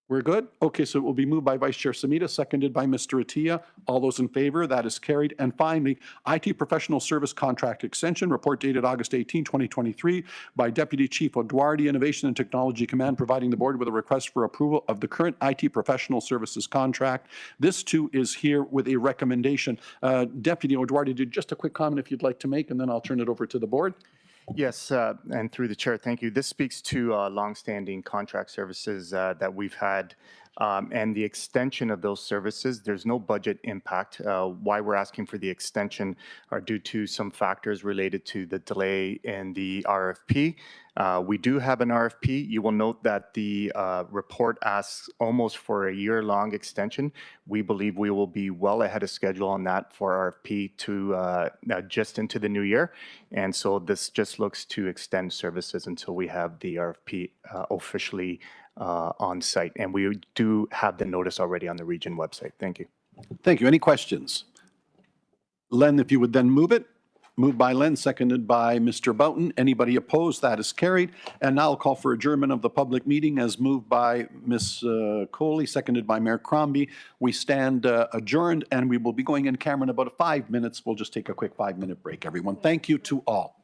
We're good? Okay, so it will be moved by Vice Chair Samita, seconded by Mr. Attia. All those in favor, that is carried. And finally, IT Professional Service Contract Extension, report dated August 18, 2023, by Deputy Chief O'Dwardy, Innovation and Technology Command, providing the board with a request for approval of the current IT Professional Services contract. This too is here with a recommendation. Deputy O'Dwardy, just a quick comment if you'd like to make, and then I'll turn it over to the board. Yes, and through the chair, thank you. This speaks to longstanding contract services that we've had and the extension of those services. There's no budget impact. Why we're asking for the extension are due to some factors related to the delay in the RFP. We do have an RFP. You will note that the report asks almost for a year-long extension. We believe we will be well ahead of schedule on that for RFP to just into the new year. And so this just looks to extend services until we have the RFP officially on site. And we do have the notice already on the region website. Thank you. Thank you. Any questions? Len, if you would then move it. Moved by Len, seconded by Mr. Boughton. Anybody opposed? That is carried. And now I'll call for adjournment of the public meeting as moved by Ms. Coley, seconded by Mayor Crombie. We stand adjourned, and we will be going in camera in about 5 minutes. We'll just take a quick 5-minute break, everyone. Thank you to all.